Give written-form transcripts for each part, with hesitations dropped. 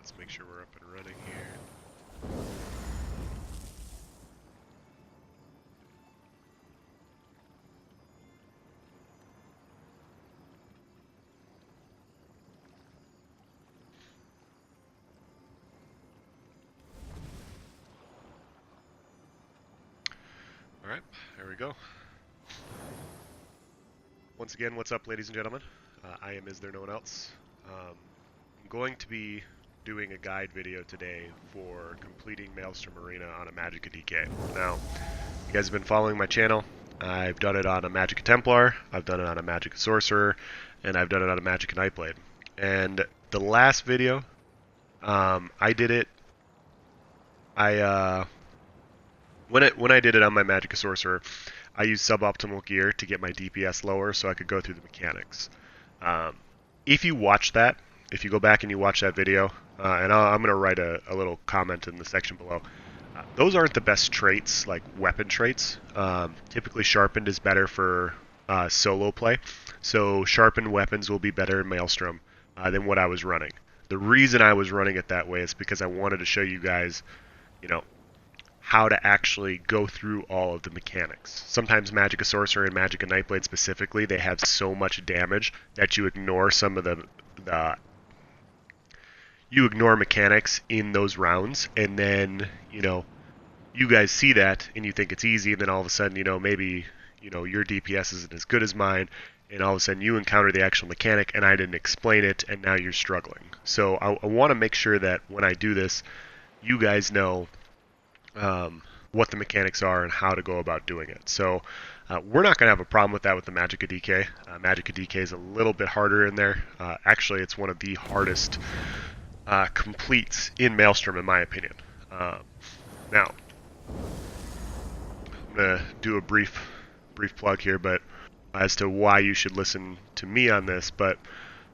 Let's make sure we're up and running here. Alright, there we go. Once again, what's up, ladies and gentlemen? I am Is There No One Else? I'm going to be doing a guide video today for completing Maelstrom Arena on a Magicka DK. Now, you guys have been following my channel. I've done it on a Magicka Templar, I've done it on a Magicka Sorcerer, and I've done it on a Magicka Nightblade. And the last video, I did it. When I did it on my Magicka Sorcerer, I used suboptimal gear to get my DPS lower so I could go through the mechanics. If you watch that, if you go back and you watch that video, and I'm going to write a little comment in the section below, those aren't the best traits, like weapon traits. Typically sharpened is better for solo play, so sharpened weapons will be better in Maelstrom than what I was running. The reason I was running it that way is because I wanted to show you guys, you know, how to actually go through all of the mechanics. Sometimes Magicka Sorcerer and Magicka Nightblade specifically, they have so much damage that you ignore some of the you ignore mechanics in those rounds, and then, you know, you guys see that and you think it's easy, and then all of a sudden, you know, maybe, you know, your DPS isn't as good as mine, and all of a sudden you encounter the actual mechanic and I didn't explain it, and now you're struggling. So I want to make sure that when I do this, you guys know what the mechanics are and how to go about doing it. So we're not going to have a problem with that with the Magicka DK. Magicka DK is a little bit harder in there. Actually, it's one of the hardest completes in Maelstrom, in my opinion. Now, I'm going to do a brief plug here, but as to why you should listen to me on this, but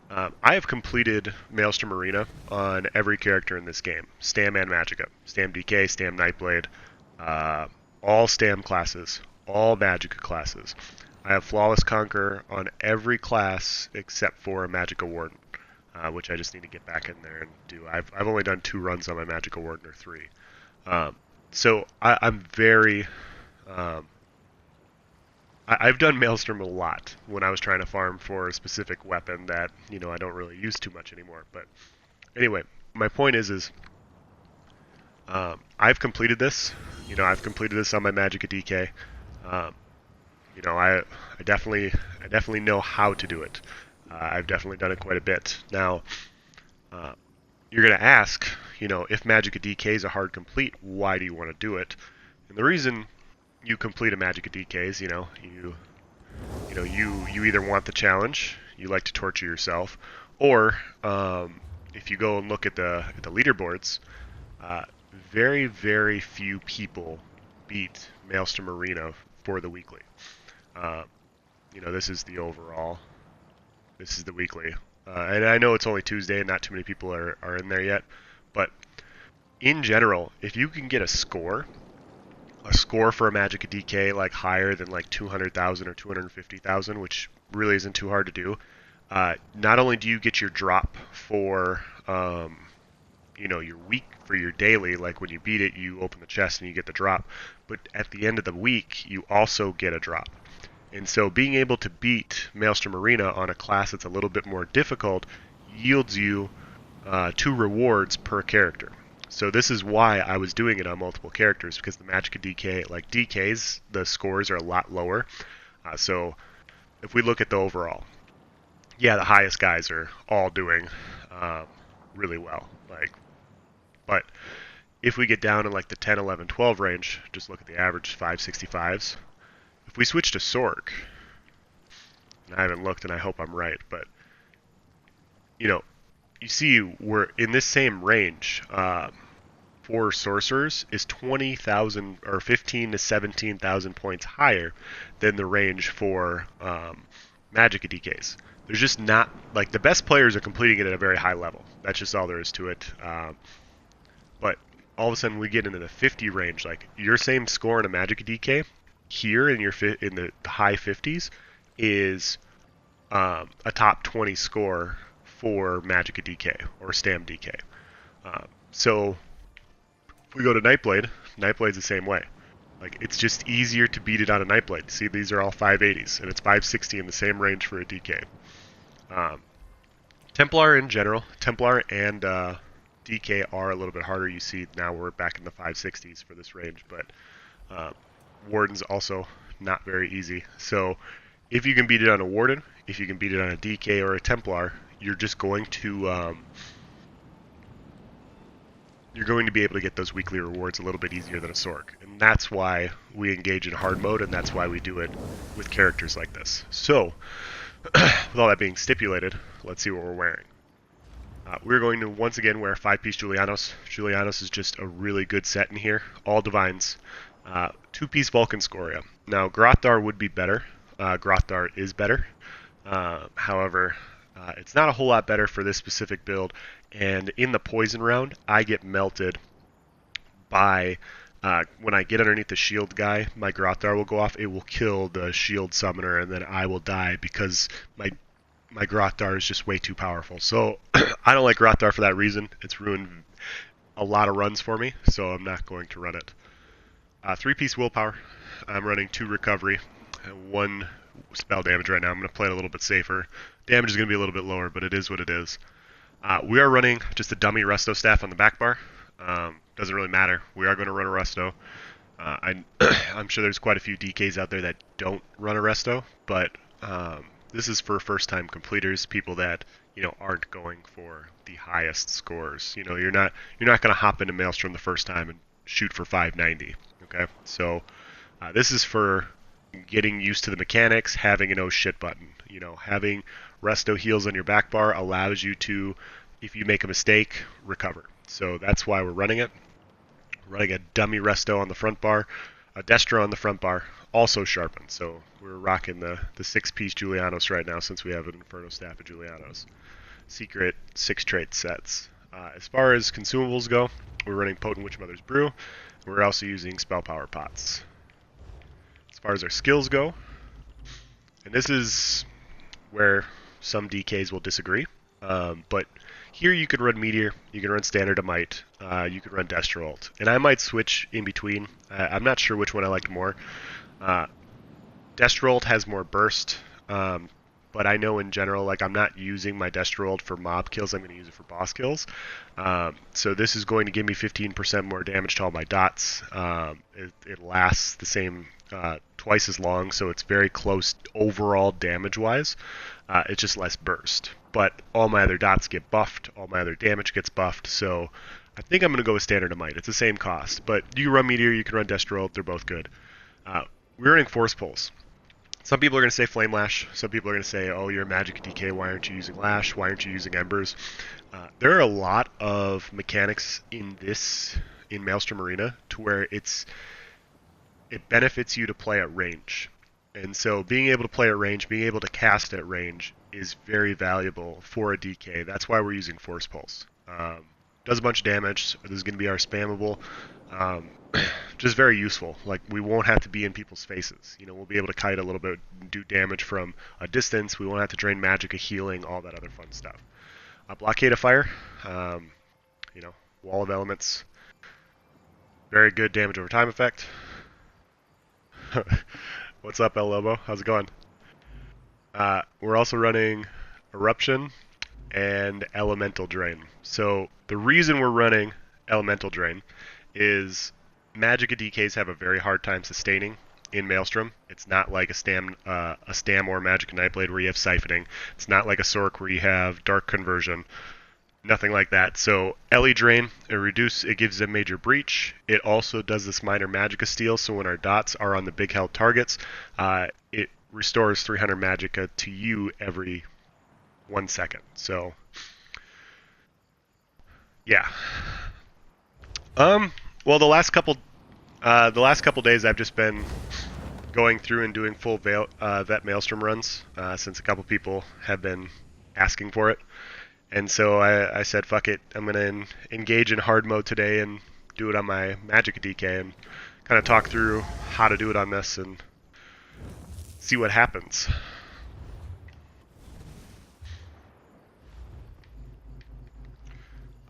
I have completed Maelstrom Arena on every character in this game. Stam and Magicka. Stam DK, Stam Nightblade, all Stam classes, all Magicka classes. I have Flawless Conquer on every class except for a Magicka Warden, which I just need to get back in there and do. I've only done 2 runs on my Magicka Warden, or 3. So I'm very... I've done Maelstrom a lot when I was trying to farm for a specific weapon that, you know, I don't really use too much anymore. But anyway, my point is I've completed this. You know, I've completed this on my Magicka DK. You know, I definitely know how to do it. I've definitely done it quite a bit. Now, you're going to ask, you know, if Magicka DK is a hard complete, why do you want to do it? And the reason you complete a Magicka DK is, you know, you either want the challenge, you like to torture yourself, or if you go and look at the leaderboards, very, very few people beat Maelstrom Arena for the weekly. You know, this is the overall. This is the weekly. And I know it's only Tuesday and not too many people are in there yet, but in general, if you can get a score for a Magicka DK like higher than like 200,000 or 250,000, which really isn't too hard to do, not only do you get your drop for you know, your week, for your daily, like when you beat it, you open the chest and you get the drop, but at the end of the week, you also get a drop. And so being able to beat Maelstrom Arena on a class that's a little bit more difficult yields you 2 rewards per character. So this is why I was doing it on multiple characters, because the Magicka DK, like DKs, the scores are a lot lower. So if we look at the overall, yeah, the highest guys are all doing really well. But if we get down in like the 10, 11, 12 range, just look at the average 565s. If we switch to Sorg, and I haven't looked and I hope I'm right, but, you know, you see we're in this same range. For sorcerers is 20,000 or 15 to 17,000 points higher than the range for Magicka DKs. There's just not, like, the best players are completing it at a very high level. That's just all there is to it. But all of a sudden we get into the 50 range, like your same score in a Magicka DK here in the high 50s is a top 20 score for Magicka DK or Stam DK. So if we go to Nightblade, Nightblade's the same way. Like, it's just easier to beat it on a Nightblade. See, these are all 580s, and it's 560 in the same range for a DK. Um, Templar in general, Templar and DK are a little bit harder. You see now we're back in the 560s for this range, but Warden's also not very easy. So if you can beat it on a Warden, if you can beat it on a DK or a Templar, you're just going to be able to get those weekly rewards a little bit easier than a Sork. And that's why we engage in hard mode, and that's why we do it with characters like this. So, with all that being stipulated, let's see what we're wearing. We're going to once again wear 5-piece Julianos. Julianos is just a really good set in here. All Divines. 2-piece Vulcan Scoria. Now, Grotthar would be better. Grotthar is better. However, it's not a whole lot better for this specific build. And in the poison round, I get melted by, when I get underneath the shield guy, my Grotthar will go off. It will kill the shield summoner, and then I will die because my Grotthar is just way too powerful. So I don't like Grotthar for that reason. It's ruined a lot of runs for me, so I'm not going to run it. 3-piece Willpower. I'm running 2 Recovery and 1 spell damage right now. I'm going to play it a little bit safer. Damage is going to be a little bit lower, but it is what it is. We are running just a dummy Resto staff on the back bar. Doesn't really matter. We are going to run a Resto. I'm sure there's quite a few DKs out there that don't run a Resto, but this is for first-time completers, people that aren't going for the highest scores. You're not going to hop into Maelstrom the first time and shoot for 590. Okay, so this is for getting used to the mechanics, having an oh shit button. Having Resto heals on your back bar allows you to, if you make a mistake, recover. So that's why we're running it. Running a dummy Resto on the front bar, a Destro on the front bar, also sharpened. So we're rocking the 6-piece Julianos right now since we have an Inferno Staff of Julianos. Secret 6-trait sets. As far as consumables go, we're running Potent Witch Mother's Brew. We're also using Spell Power Pots. As far as our skills go, and this is where some DKs will disagree, but here you can run Meteor, you can run Standard of Might, you can run Destro Ult, and I might switch in between. I'm not sure which one I like more. Destro Ult has more burst, but I know in general, I'm not using my Destro Ult for mob kills, I'm going to use it for boss kills. So this is going to give me 15% more damage to all my dots. It lasts the same, twice as long, so it's very close overall damage-wise. It's just less burst. But all my other dots get buffed, all my other damage gets buffed, so I think I'm going to go with Standard of Might. It's the same cost, but you can run Meteor, you can run Destro Ult, they're both good. We're running Force Pulse. Some people are going to say Flame Lash. Some people are going to say, oh, you're a Magic DK. Why aren't you using Lash? Why aren't you using Embers? There are a lot of mechanics in Maelstrom Arena to where it benefits you to play at range. And so being able to play at range, being able to cast at range is very valuable for a DK. That's why we're using Force Pulse. Does a bunch of damage. This is going to be our spammable. Just very useful. We won't have to be in people's faces. We'll be able to kite a little bit, do damage from a distance. We won't have to drain magic, a healing, all that other fun stuff. Blockade of Fire. Wall of Elements. Very good damage over time effect. What's up, El Lobo? How's it going? We're also running Eruption and Elemental Drain. So the reason we're running Elemental Drain is Magicka DKs have a very hard time sustaining in Maelstrom. It's not like a Stam or Magicka Nightblade where you have Siphoning. It's not like a Sork where you have Dark Conversion. Nothing like that. So Ele Drain, it gives a major breach. It also does this minor Magicka steal, so when our dots are on the big held targets, it restores 300 Magicka to you every 1 second. So, yeah. Well, the last couple days I've just been going through and doing full Vet Maelstrom runs, since a couple people have been asking for it. And so I said, fuck it, I'm going to engage in hard mode today and do it on my Magicka DK and kind of talk through how to do it on this and see what happens.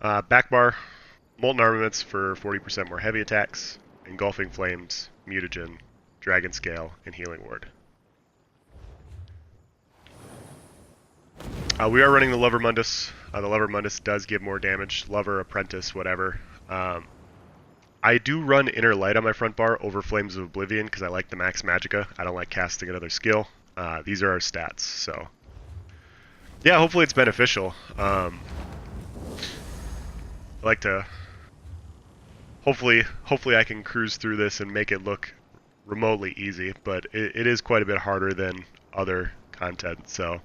Back bar, Molten Armaments for 40% more heavy attacks, Engulfing Flames, Mutagen, Dragon Scale, and Healing Ward. We are running the Lover Mundus. The Lover Mundus does give more damage. Lover, Apprentice, whatever. I do run Inner Light on my front bar over Flames of Oblivion because I like the Max Magicka. I don't like casting another skill. These are our stats, so... Yeah, hopefully it's beneficial. I like to... Hopefully I can cruise through this and make it look remotely easy, but it is quite a bit harder than other content, so...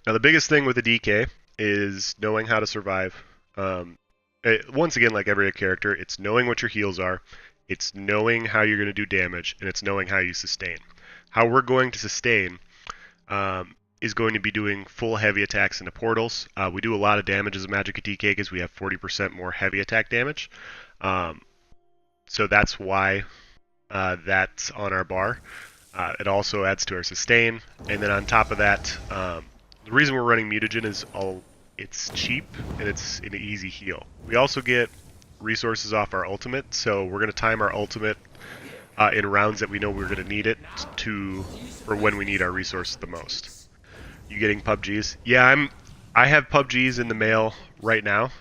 Now the biggest thing with a DK is knowing how to survive. Once again, like every character, it's knowing what your heals are, it's knowing how you're going to do damage, and it's knowing how you sustain. How we're going to sustain is going to be doing full heavy attacks into portals. We do a lot of damage as a Magicka DK because we have 40% more heavy attack damage. So that's why that's on our bar. It also adds to our sustain, and then on top of that, the reason we're running Mutagen is it's cheap and it's an easy heal. We also get resources off our ultimate, so we're going to time our ultimate in rounds that we know we're going to need it for when we need our resources the most. You getting PUBGs? Yeah, I have PUBGs in the mail right now.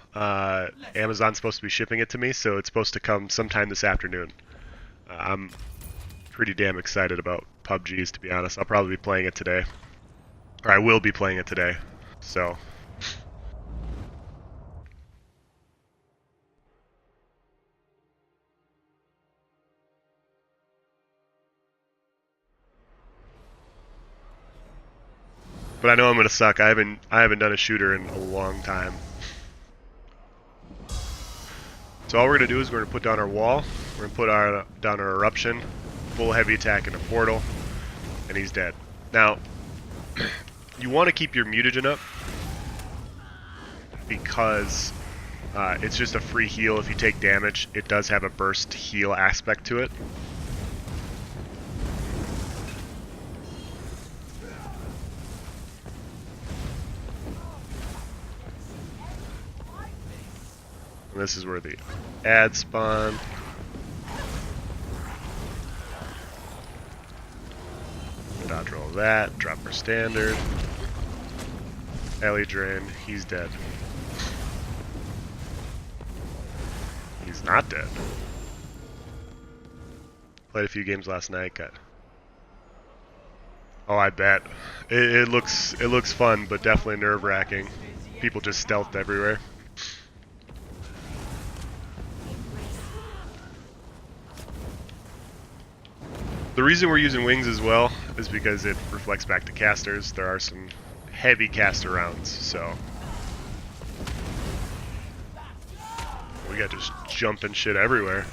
Amazon's supposed to be shipping it to me, so it's supposed to come sometime this afternoon. I'm pretty damn excited about PUBGs, to be honest. I'll probably be playing it today. Or I will be playing it today, so... But I know I'm gonna suck. I haven't done a shooter in a long time. So all we're gonna do is we're gonna put down our wall, we're gonna put down our eruption, full heavy attack into portal, and he's dead. Now, you want to keep your mutagen up because it's just a free heal. If you take damage, it does have a burst heal aspect to it. And this is where the ads spawn. Dodge roll that, drop our standard. Ellie-Drain, he's dead. He's not dead. Played a few games last night, got... Oh, I bet. It looks fun, but definitely nerve-wracking. People just stealthed everywhere. The reason we're using wings as well is because it reflects back to casters. There are some heavy caster rounds, so we got just jumping shit everywhere.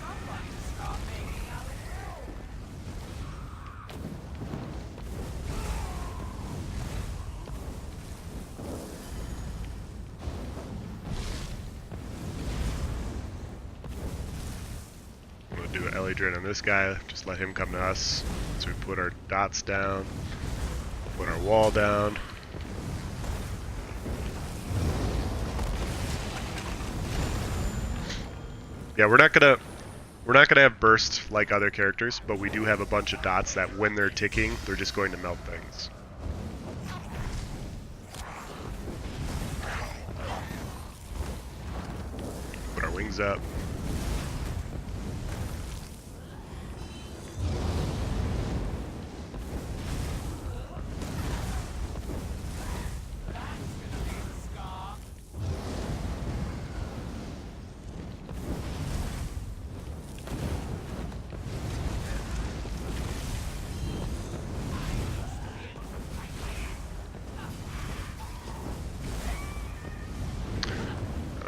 Do an Ellie-Drain on this guy, just let him come to us. So we put our dots down, put our wall down. Yeah, we're not gonna have burst like other characters, but we do have a bunch of dots that when they're ticking, they're just going to melt things. Put our wings up.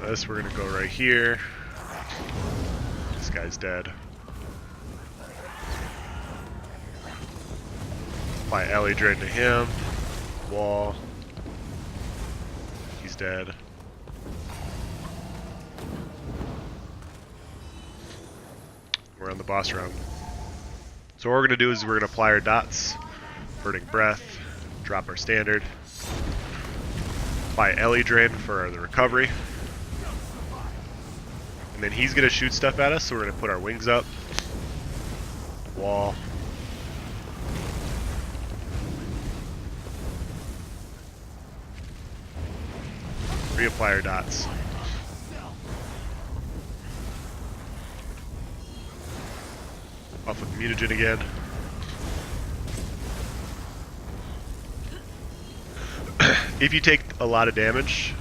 This we're gonna go right here. This guy's dead. Apply LE Drain to him. Wall. He's dead. We're on the boss round. So what we're going to do is we're going to apply our dots, Burning Breath, drop our standard, apply LE Drain for the recovery, and then he's going to shoot stuff at us, so we're going to put our wings up, wall, reapply our dots. Off with mutagen again. If you take a lot of damage,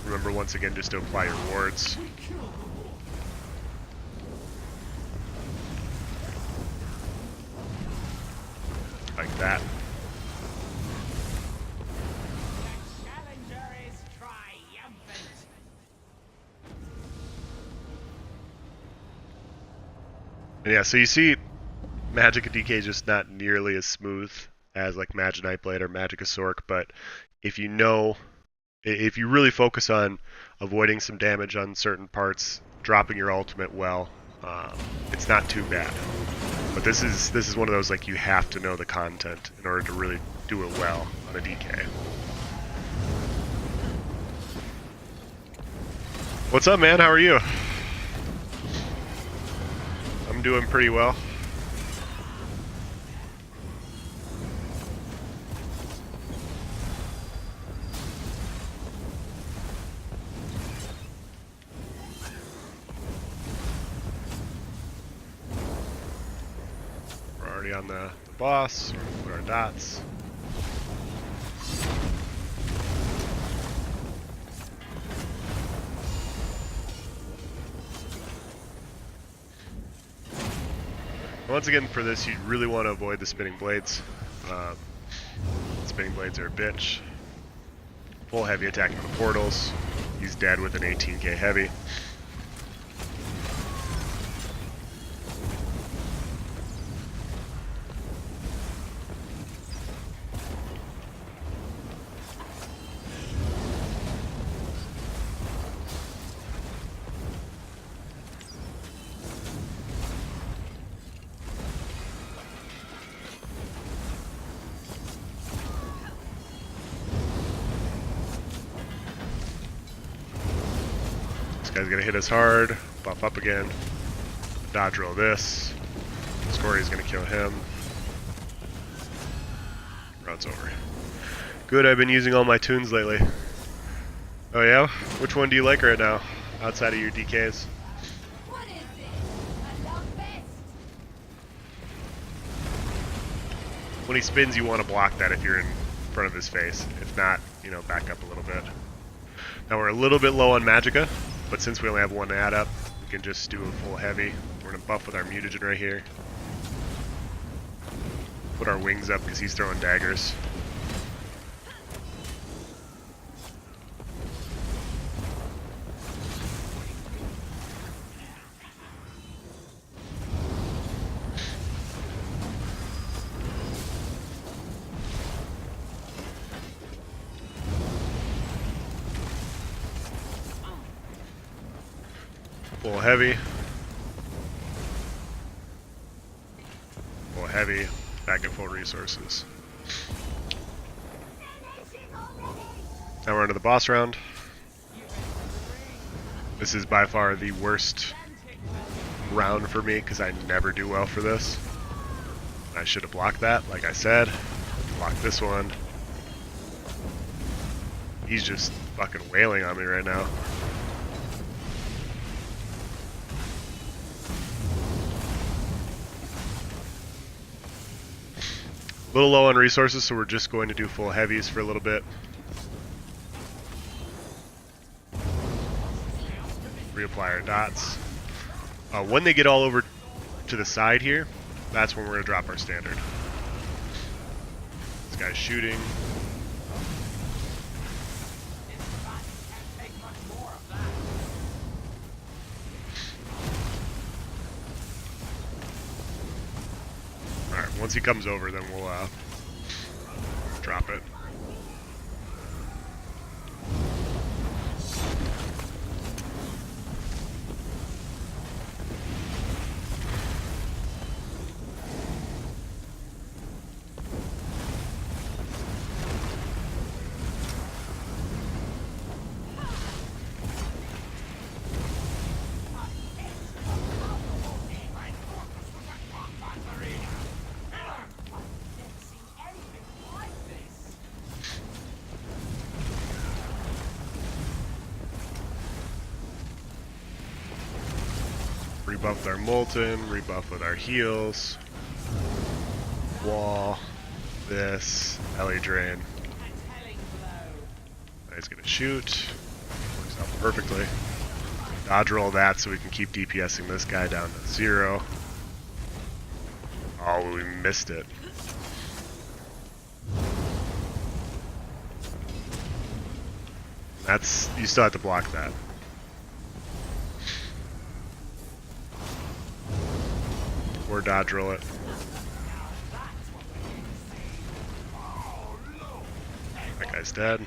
remember once again just to apply your wards. Like that. And yeah, so you see Magicka DK just not nearly as smooth as like Magic Nightblade or Magicka Sork, but if you really focus on avoiding some damage on certain parts, dropping your ultimate well, it's not too bad. But this is one of those like you have to know the content in order to really do it well on a DK. What's up, man? How are you? I'm doing pretty well. We're already on the boss. We're gonna put our dots. Once again, for this, you really want to avoid the spinning blades. Spinning blades are a bitch. Full heavy attacking the portals. He's dead with an 18k heavy. Guy's gonna hit us hard, buff up again, dodge roll this, Scory's gonna kill him, round's over. Good, I've been using all my tunes lately. Oh yeah? Which one do you like right now, outside of your DKs? What is it? I love best. When he spins, you want to block that if you're in front of his face. If not, you know, back up a little bit. Now we're a little bit low on Magicka, but since we only have one add up, we can just do a full heavy. We're going to buff with our mutagen right here. Put our wings up because he's throwing daggers. Full heavy. Full heavy. Back at full resources. Now we're into the boss round. This is by far the worst round for me because I never do well for this. I should have blocked that, like I said. Block this one. He's just fucking wailing on me right now. A little low on resources, so we're just going to do full heavies for a little bit. Reapply our dots. When they get all over to the side here, that's when we're going to drop our standard. This guy's shooting. Alright, once he comes over, then we'll drop it. Rebuff with our Molten, rebuff with our heals. Wall. This. Ellie Drain. He's gonna shoot. Works out perfectly. Dodge roll that so we can keep DPSing this guy down to 0. Oh, we missed it. That's, you still have to block that. Or dodge roll it. That guy's dead.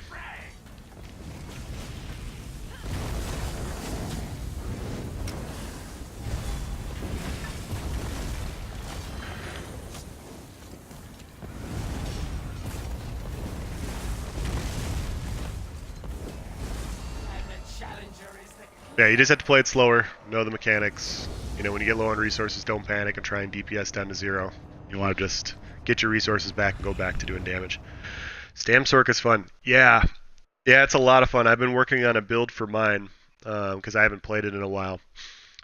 Yeah, you just have to play it slower, know the mechanics. You know, when you get low on resources, don't panic and try and DPS down to 0. You want to just get your resources back and go back to doing damage. Stam Sork is fun. Yeah, it's a lot of fun. I've been working on a build for mine because I haven't played it in a while.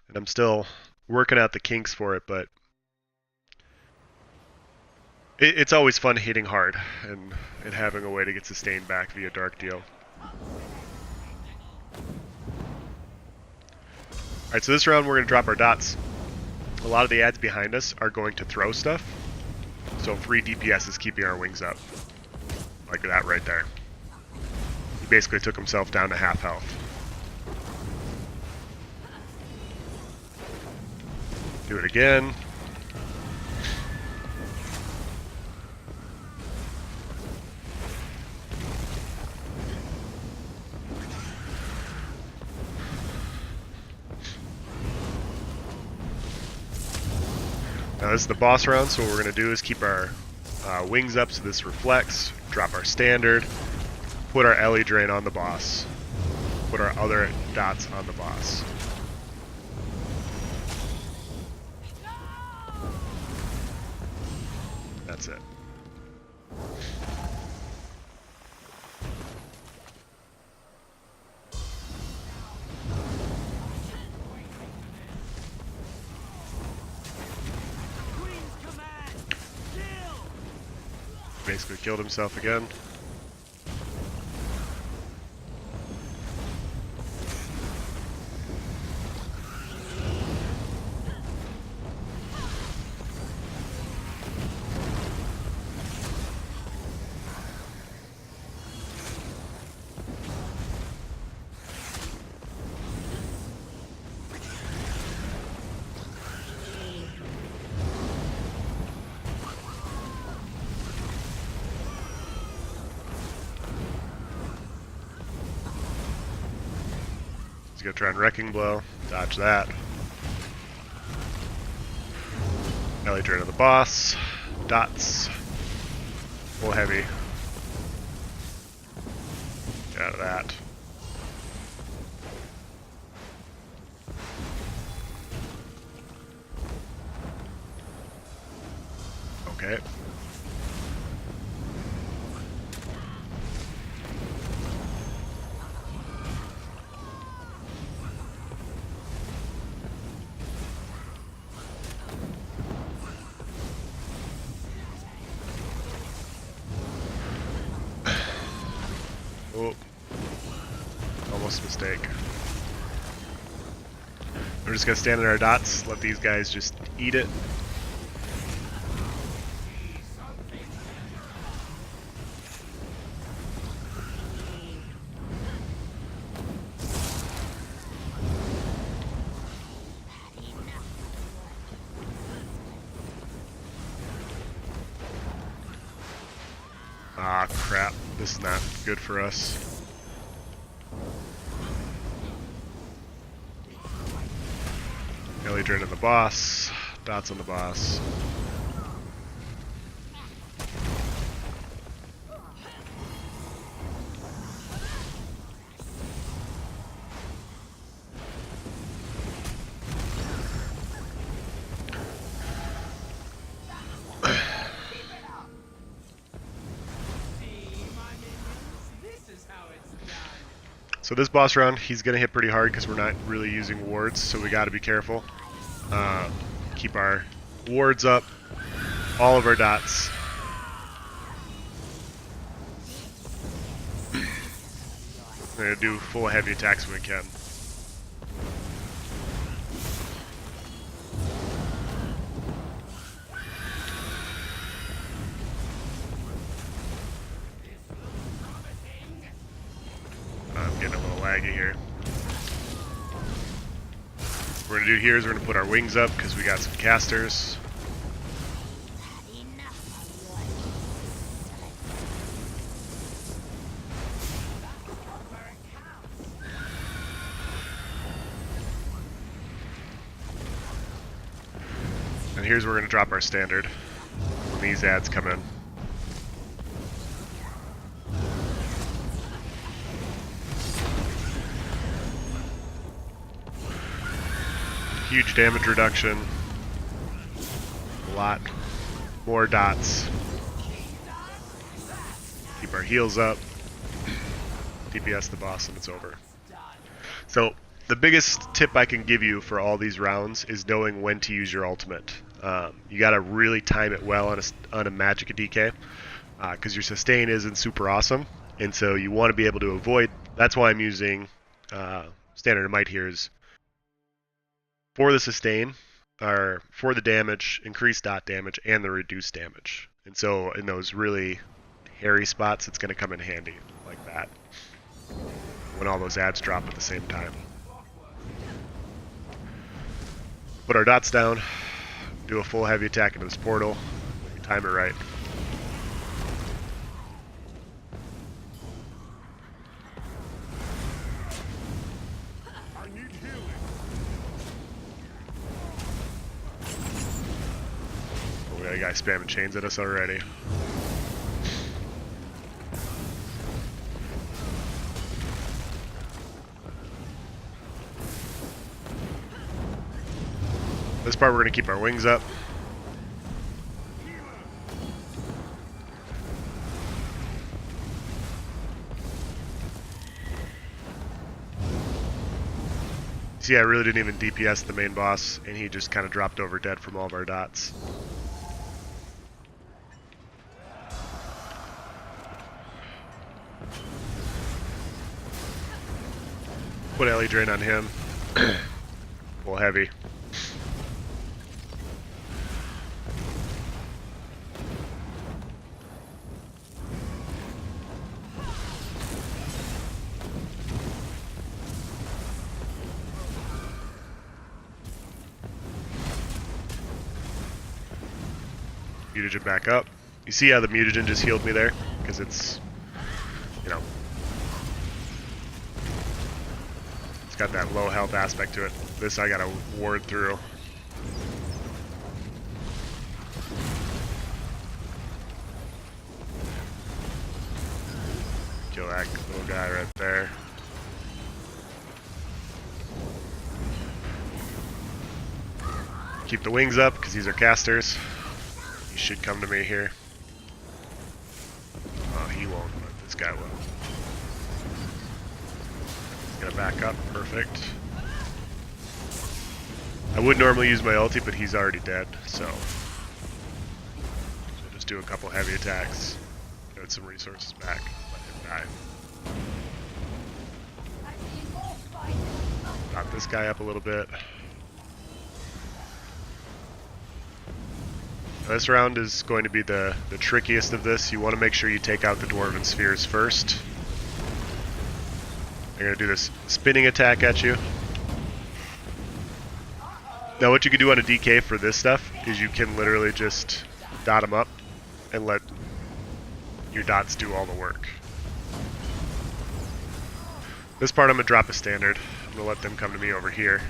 And I'm still working out the kinks for it, but it's always fun hitting hard and having a way to get sustained back via Dark Deal. Alright, so this round we're going to drop our dots. A lot of the ads behind us are going to throw stuff. So free DPS is keeping our wings up. Like that right there. He basically took himself down to half health. Do it again. Now this is the boss round, so what we're going to do is keep our wings up so this reflects, drop our standard, put our Ellie Drain on the boss, put our other dots on the boss. That's it. Basically killed himself again. Gonna try and Wrecking Blow, dodge that. Ellie Drain of the boss, dots, full heavy. Get out of that. Okay. Oh, almost a mistake. We're just gonna stand in our dots, let these guys just eat it. Ah, crap. This is not good for us. Ellie draining the boss. Dots on the boss. So this boss round, he's going to hit pretty hard because we're not really using wards, so we got to be careful. Keep our wards up, all of our dots. I'm going to do full heavy attacks when we can. I'm getting a little laggy here. What we're going to do here is we're going to put our wings up because we got some casters. And here's where we're going to drop our standard when these ads come in. Huge damage reduction, a lot more dots. Keep our heals up, DPS the boss, and it's over. So the biggest tip I can give you for all these rounds is knowing when to use your ultimate. You got to really time it well on a Magic DK because your sustain isn't super awesome, and so you want to be able to avoid. That's why I'm using Standard of Might here is for the sustain, or for the damage, increased dot damage, and the reduced damage. And so in those really hairy spots, it's going to come in handy like that when all those ads drop at the same time. Put our dots down, do a full heavy attack into this portal, when we time it right. We got a guy spamming chains at us already. This part we're going to keep our wings up. See, I really didn't even DPS the main boss, and he just kind of dropped over dead from all of our dots. Put Ellie Drain on him. Full heavy. Mutagen back up. You see how the mutagen just healed me there? Because it's, you know, it's got that low health aspect to it. This I gotta ward through. Kill that little guy right there. Keep the wings up because these are casters. He should come to me here. Oh, he won't, but this guy will. Gonna back up, perfect. I would normally use my ulti, but he's already dead, so just do a couple heavy attacks, get some resources back, let him die. Knock this guy up a little bit. This round is going to be the trickiest of this. You want to make sure you take out the Dwarven Spheres first. They're going to do this spinning attack at you. Now what you can do on a DK for this stuff is you can literally just dot them up and let your dots do all the work. This part I'm going to drop a standard. I'm going to let them come to me over here.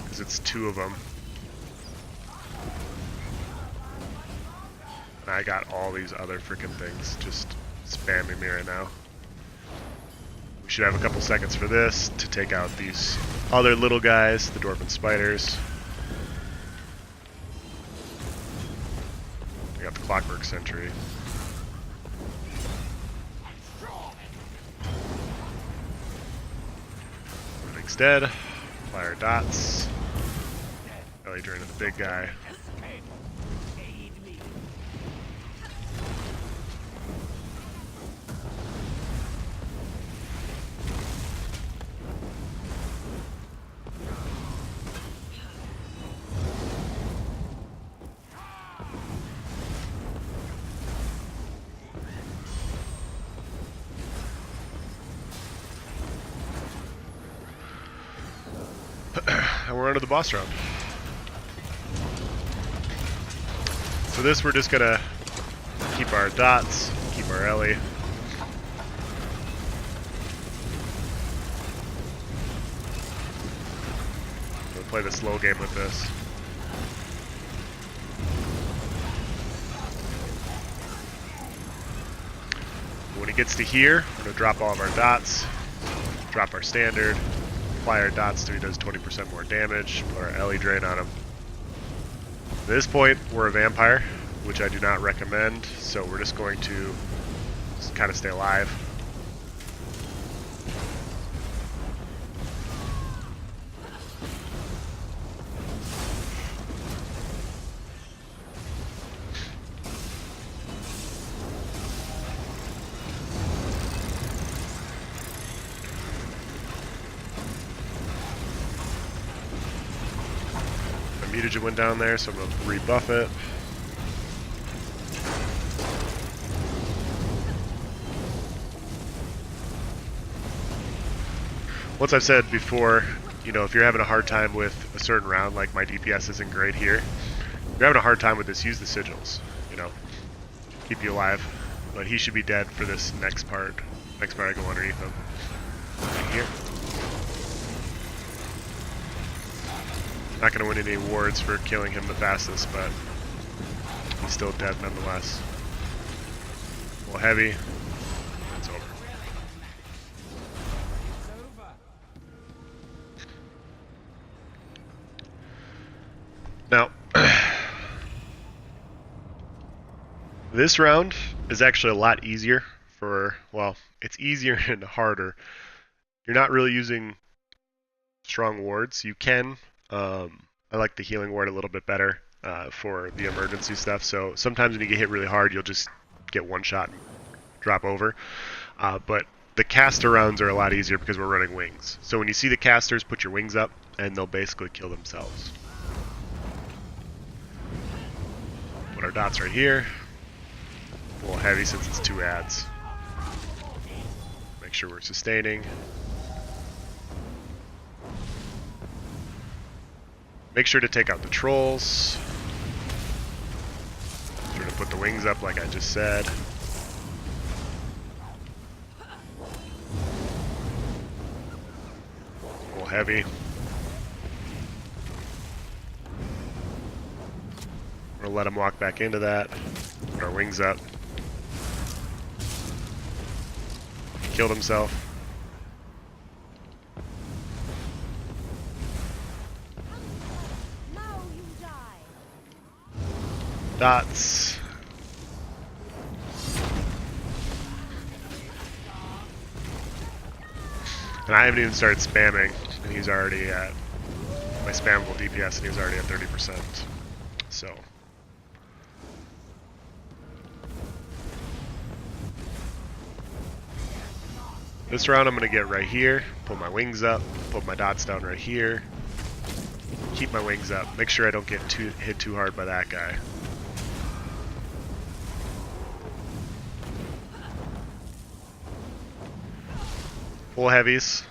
Because it's two of them. And I got all these other freaking things just spamming me right now. We should have a couple seconds for this to take out these other little guys, the dwarven spiders. I got the clockwork sentry. Everything's dead. Apply our dots. Belly drain to the big guy. And we're under the boss round. For this, we're just gonna keep our dots, keep our Ellie. We'll play the slow game with this. When he gets to here, we're gonna drop all of our dots, drop our standard, apply our dots so he does 20% more damage, put our Ellie drain on him. At this point, we're a vampire, which I do not recommend, so we're just going to just kind of stay alive. Mutagen went down there, so I'm going to rebuff it. Once I've said before, you know, if you're having a hard time with a certain round, like my DPS isn't great here, if you're having a hard time with this, use the sigils, you know, keep you alive. But he should be dead for this next part. Next part I go underneath him. Right here. Not going to win any awards for killing him the fastest, but he's still dead nonetheless. Well, heavy. It's over. Now, this round is actually a lot easier for, well, it's easier and harder. You're not really using strong wards. You can. I like the healing ward a little bit better for the emergency stuff. So sometimes when you get hit really hard, you'll just get one shot and drop over. But the caster rounds are a lot easier because we're running wings. So when you see the casters, put your wings up, and they'll basically kill themselves. Put our dots right here. A little heavy since it's 2 adds. Make sure we're sustaining. Make sure to take out the trolls. Make sure to put the wings up like I just said. A little heavy. We're gonna let him walk back into that. Put our wings up. He killed himself. Dots. And I haven't even started spamming, and he's already at my spammable DPS, and he's already at 30%. So. This round I'm going to get right here, pull my wings up, pull my dots down right here, keep my wings up, make sure I don't get hit too hard by that guy. Full heavies.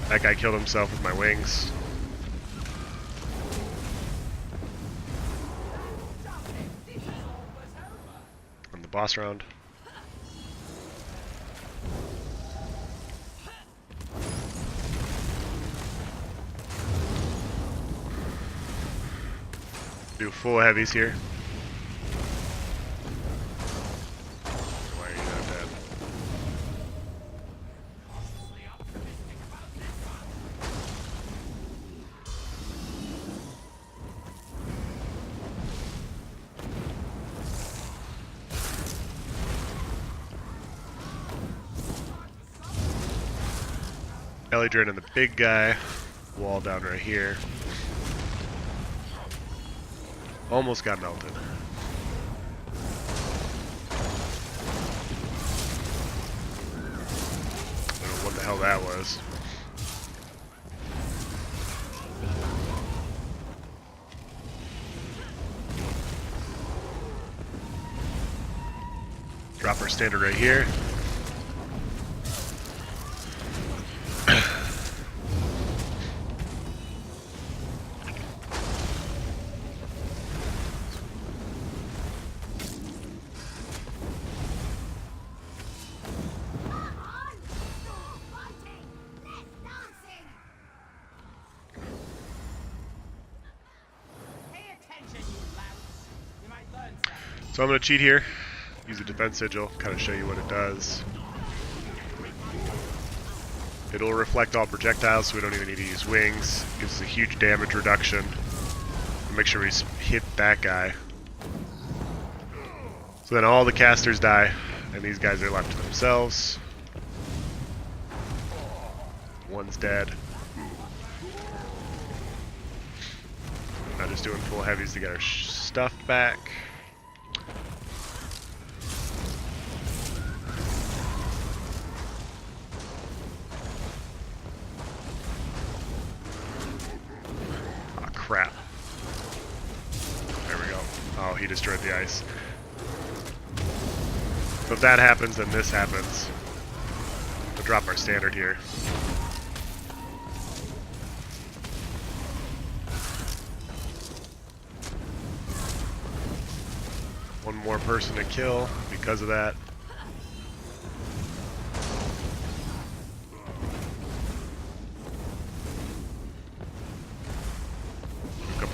That guy killed himself with my wings. On the boss round. Do full heavies here. Why are you not dead? Elydrin and the big guy. Wall down right here. Almost got melted. I don't know what the hell that was. Drop our standard right here. So I'm going to cheat here, use a defense sigil, kind of show you what it does. It'll reflect all projectiles, so we don't even need to use wings. Gives us a huge damage reduction. Make sure we hit that guy. So then all the casters die, and these guys are left to themselves. One's dead. Now just doing full heavies to get our stuff back. Crap. There we go. Oh, he destroyed the ice. So if that happens, then this happens. We'll drop our standard here. One more person to kill because of that.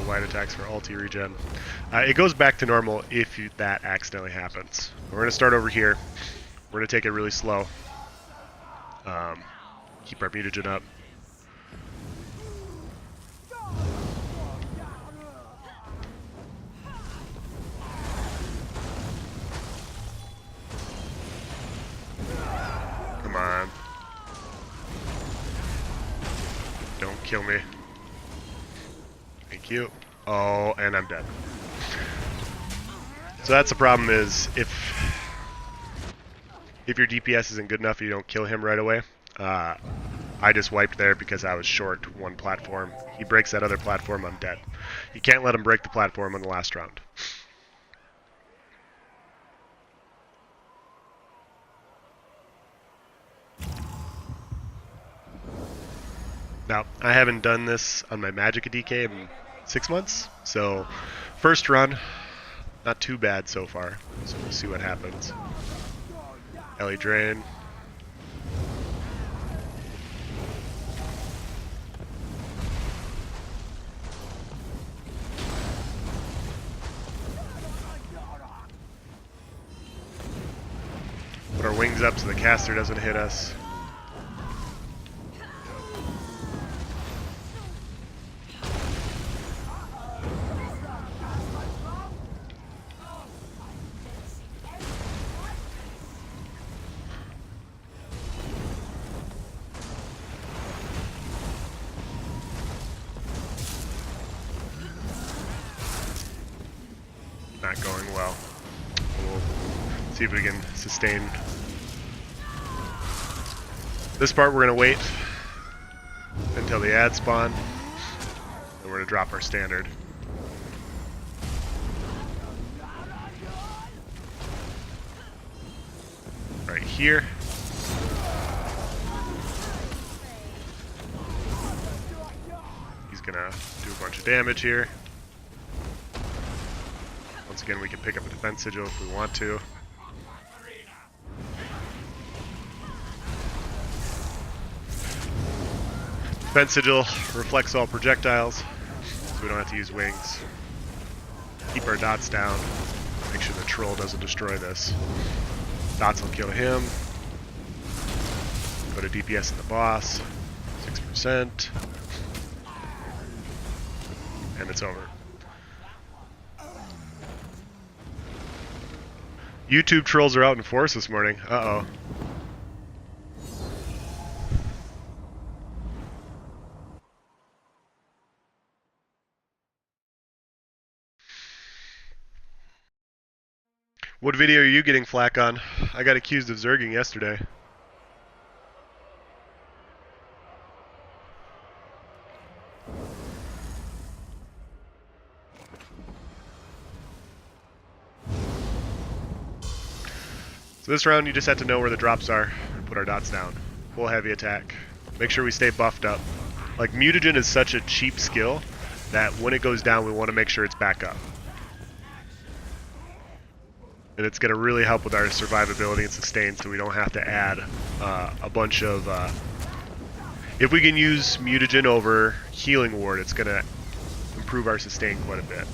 Light attacks for ulti regen. It goes back to normal if that accidentally happens. We're going to start over here. We're going to take it really slow. Keep our mutagen up. Come on. Don't kill me. Thank you. Oh, and I'm dead. So that's the problem is if your DPS isn't good enough, you don't kill him right away. I just wiped there because I was short one platform. He breaks that other platform, I'm dead. You can't let him break the platform in the last round. Now, I haven't done this on my Magic DK in 6 months, so first run, not too bad so far. So we'll see what happens. Ellie Drain. Put our wings up so the caster doesn't hit us. Not going well. We'll see if we can sustain. This part we're going to wait until the ad spawn, and we're going to drop our standard. Right here. gonna do a bunch of damage here. Once again, we can pick up a defense sigil if we want to. Defense sigil reflects all projectiles, so we don't have to use wings. Keep our dots down. Make sure the troll doesn't destroy this. Dots will kill him. Go to DPS in the boss. 6%. And it's over. YouTube trolls are out in force this morning. Uh-oh. What video are you getting flack on? I got accused of zerging yesterday. So this round you just have to know where the drops are and put our dots down. Full heavy attack. Make sure we stay buffed up. Like, mutagen is such a cheap skill that when it goes down we want to make sure it's back up. And it's going to really help with our survivability and sustain, so we don't have to add a bunch of... if we can use mutagen over healing ward, it's going to improve our sustain quite a bit.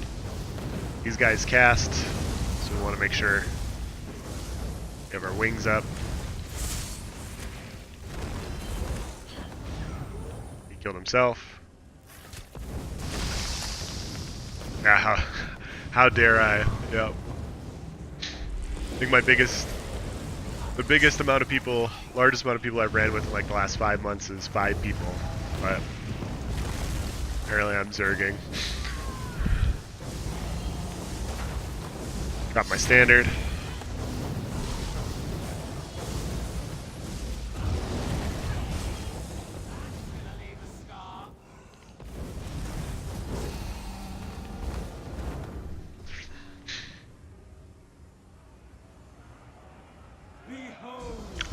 These guys cast, so we want to make sure we have our wings up. He killed himself. Ah, how dare I? Yep. I think the biggest amount of people, largest amount of people I've ran with in like the last 5 months is 5 people, but apparently I'm zerging. Got my standard.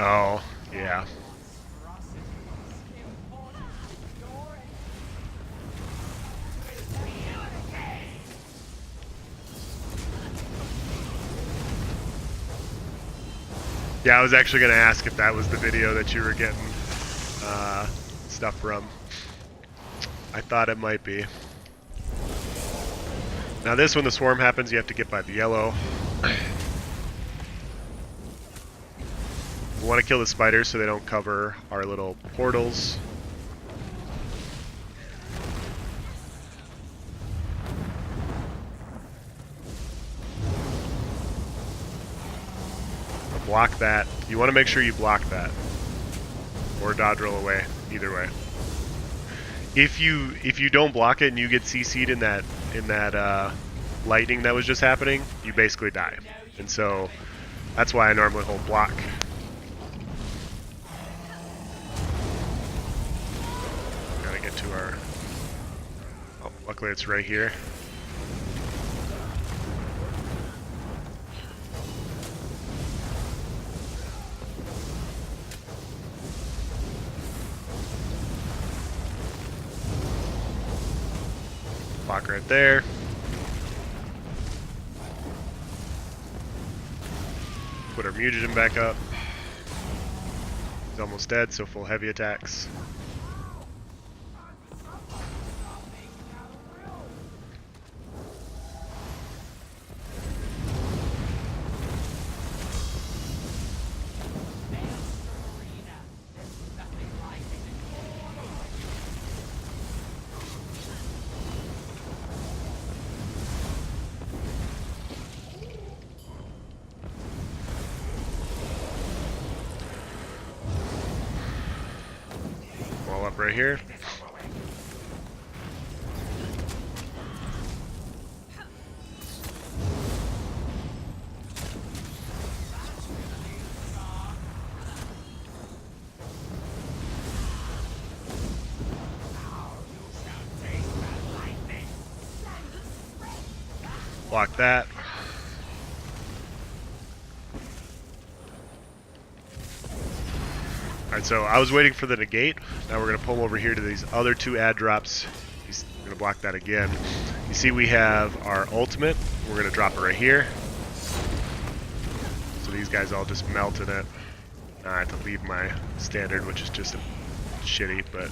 Oh, yeah. Yeah, I was actually going to ask if that was the video that you were getting stuff from. I thought it might be. Now this, when the swarm happens, you have to get by the yellow. We want to kill the spiders so they don't cover our little portals. Block that. You want to make sure you block that, or dodge roll away. Either way. If you don't block it and you get CC'd in that lightning that was just happening, you basically die. And so that's why I normally hold block. Gotta get to our. Oh, luckily it's right here. Block right there. Put our mutagen back up. He's almost dead, so full heavy attacks. Wall up right here. Block that. Alright, so I was waiting for the negate. Now we're going to pull them over here to these other two add drops. These going to block that again. You see we have our ultimate. We're going to drop it right here. So these guys all just melt in it. I have to leave my standard, which is just shitty, but...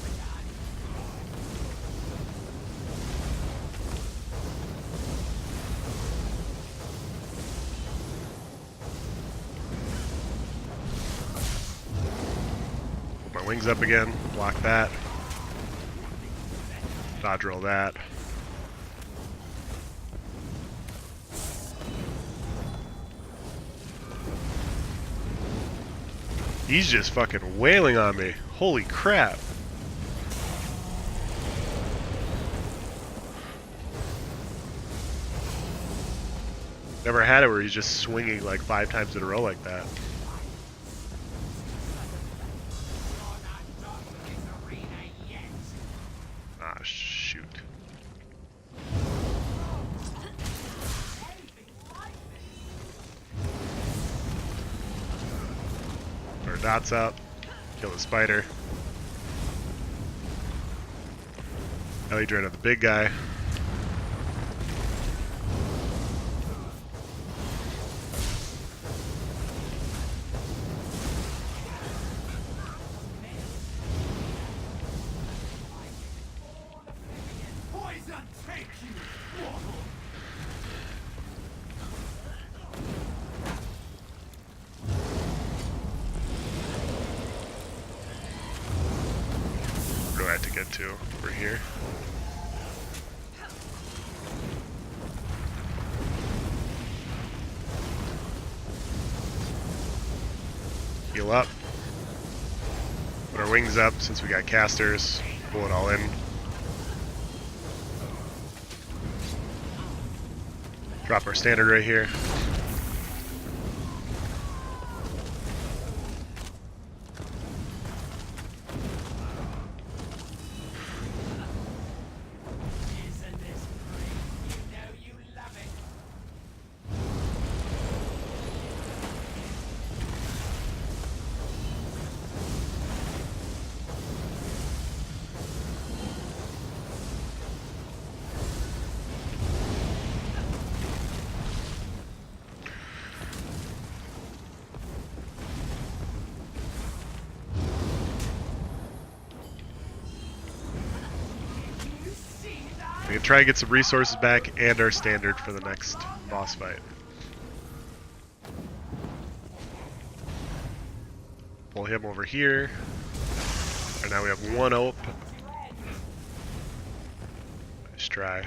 Put my wings up again, block that. Dodge roll that. He's just fucking wailing on me. Holy crap. Never had it where he's just swinging like 5 times in a row like that. Ah, shoot. Our dots up. Kill the spider. Elytra into the big guy. Where do I have to get to? Over here. Heal up. Put our wings up since we got casters. Pull it all in. Drop our standard right here. We can try and get some resources back and our standard for the next boss fight. Pull him over here. And now we have 1 op. Nice try.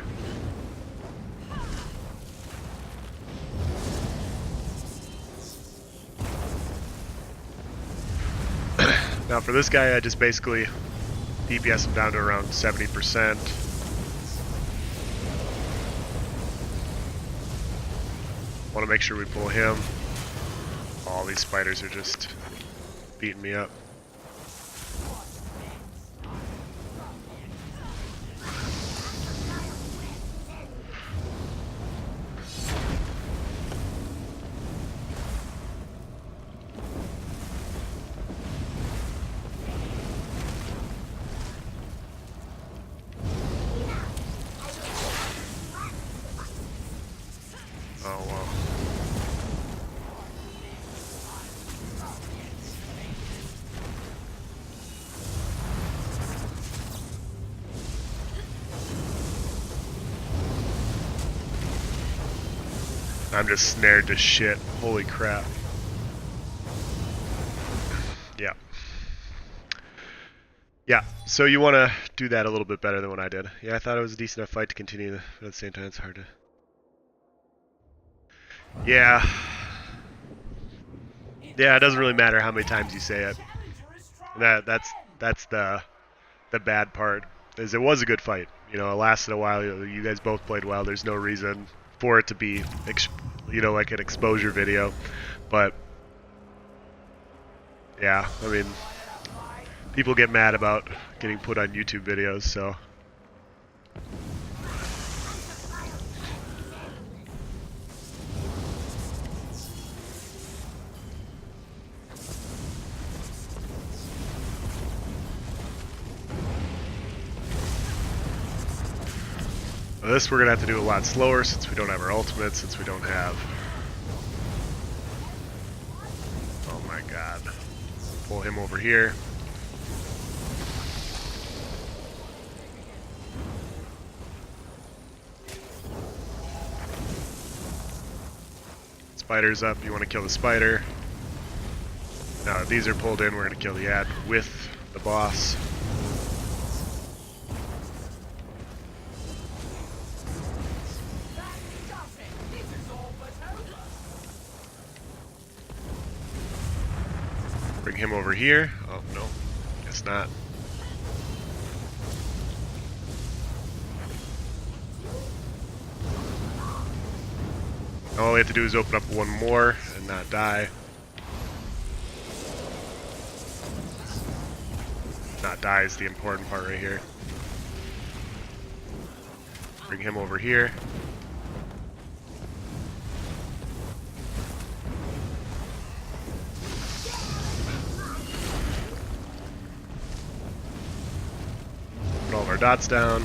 Now for this guy, I just basically DPS him down to around 70%. Want to make sure we pull him. All these spiders are just beating me up. Oh wow. I'm just snared to shit. Holy crap. Yeah. Yeah, so you want to do that a little bit better than what I did. Yeah, I thought it was a decent enough fight to continue, but at the same time it's hard to... Yeah. Yeah, it doesn't really matter how many times you say it. That's the bad part. Is it was a good fight. You know, it lasted a while. You guys both played well. There's no reason for it to be, you know, like an exposure video. But yeah, I mean, people get mad about getting put on YouTube videos, so. Now this we're going to have to do a lot slower since we don't have our ultimate, since we don't have... Oh my god. Pull him over here. Spider's up, you want to kill the spider. Now that these are pulled in, we're going to kill the ad with the boss. Bring him over here. Oh, no. Guess not. All we have to do is open up one more and not die. Not die is the important part right here. Bring him over here. Put all of our dots down.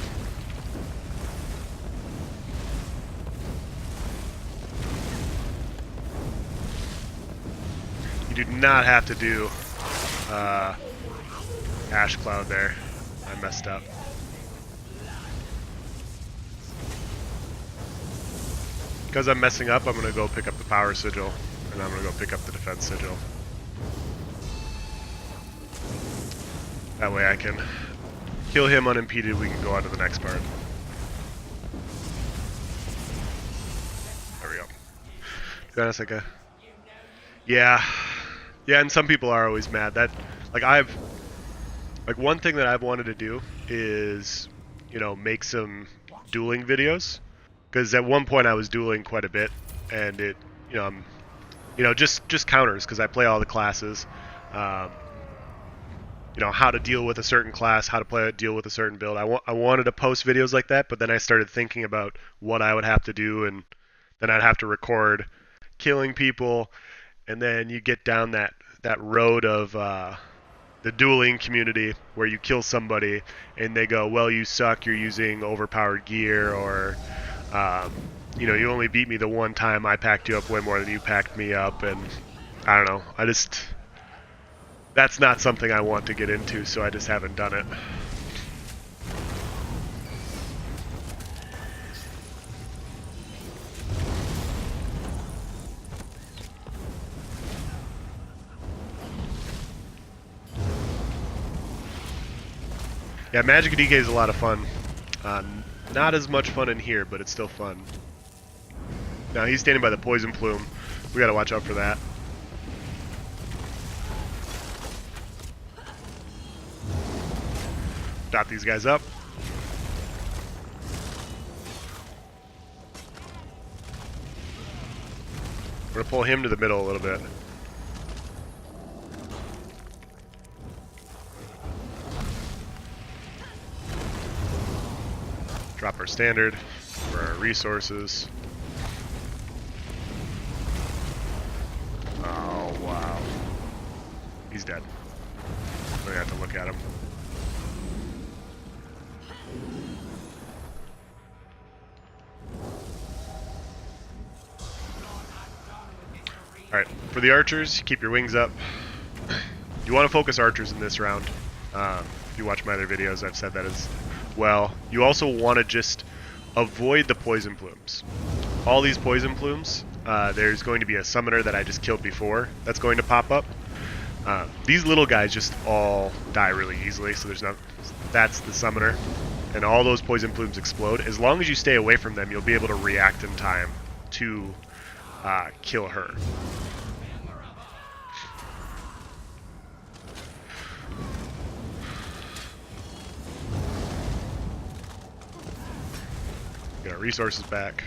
You do not have to do Ash Cloud there. I messed up. Because I'm messing up, I'm going to go pick up the Power Sigil, and I'm going to go pick up the Defense Sigil. That way I can kill him unimpeded, we can go on to the next part. There we go. To be honest, yeah, and some people are always mad that, one thing that I've wanted to do is, make some dueling videos, because at one point I was dueling quite a bit, and it, just counters, because I play all the classes, how to deal with a certain class, how to deal with a certain build. I wanted to post videos like that, but then I started thinking about what I would have to do, and then I'd have to record killing people, and then you get down that road of the dueling community where you kill somebody and they go, well, you suck, you're using overpowered gear, or you only beat me the one time, I packed you up way more than you packed me up, and I don't know, that's not something I want to get into, so I just haven't done it. Yeah, Magic DK is a lot of fun. Not as much fun in here, but it's still fun. Now he's standing by the poison plume. We gotta watch out for that. Dot these guys up. We're gonna pull him to the middle a little bit. Drop our standard for our resources. Oh, wow. He's dead. I'm gonna have to look at him. Alright, for the archers, keep your wings up. You want to focus archers in this round. If you watch my other videos, I've said that as well. You also want to just avoid the poison plumes. All these poison plumes, there's going to be a summoner that I just killed before that's going to pop up. These little guys just all die really easily, so that's the summoner. And all those poison plumes explode. As long as you stay away from them, you'll be able to react in time to kill her. Get our resources back.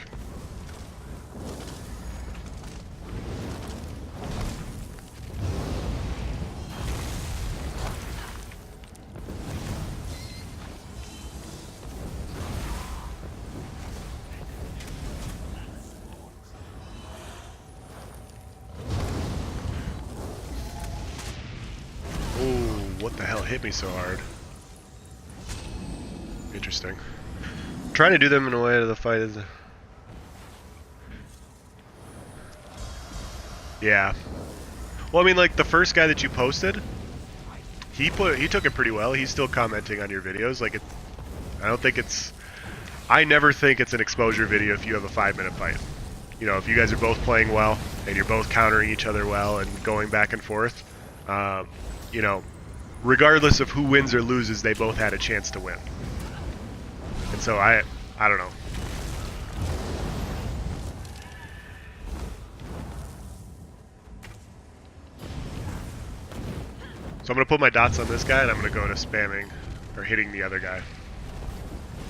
What the hell hit me so hard? Interesting. trying to do them in a way that the fight is. Yeah. Well, I mean, like the first guy that you posted, he took it pretty well. He's still commenting on your videos. Like I never think it's an exposure video if you have a 5-minute fight. You know, if you guys are both playing well and you're both countering each other well and going back and forth, you know, regardless of who wins or loses, they both had a chance to win. And so I don't know. So I'm going to put my dots on this guy, and I'm going to go to spamming, or hitting the other guy.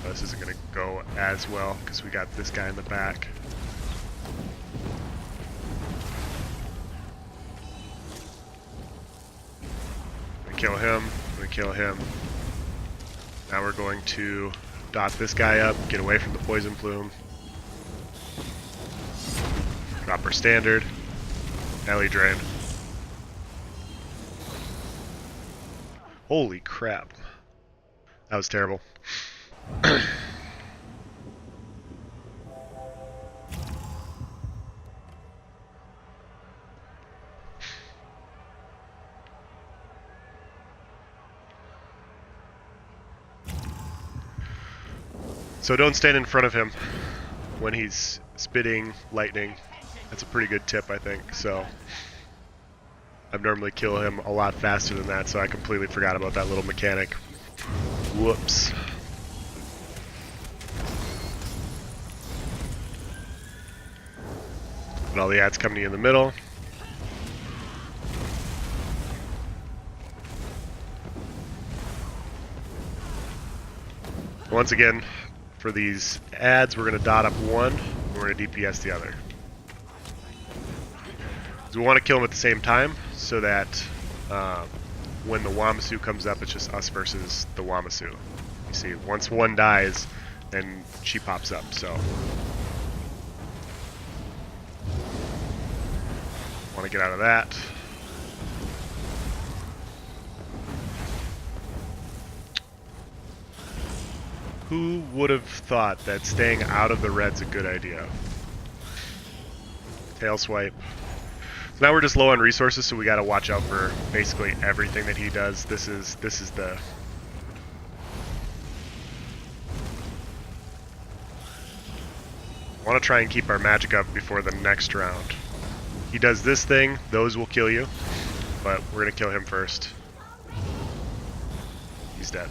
This isn't going to go as well, because we got this guy in the back. I'm going to kill him, I'm going to kill him. Now we're going to dot this guy up, get away from the poison plume. Drop our standard. Alley drain. Holy crap. That was terrible. So don't stand in front of him when he's spitting lightning. That's a pretty good tip, I think. So I'd normally kill him a lot faster than that, so I completely forgot about that little mechanic. Whoops. But all the ads coming in the middle. Once again, for these ads, we're going to dot up one, and we're going to DPS the other. So we want to kill them at the same time, so that when the Wamasu comes up, it's just us versus the Wamasu. You see, once one dies, then she pops up, so. Want to get out of that. Who would have thought that staying out of the red's a good idea? Tail swipe. So now we're just low on resources, so we got to watch out for basically everything that he does. This is the. Want to try and keep our magic up before the next round. He does this thing; those will kill you, but we're gonna kill him first. He's dead.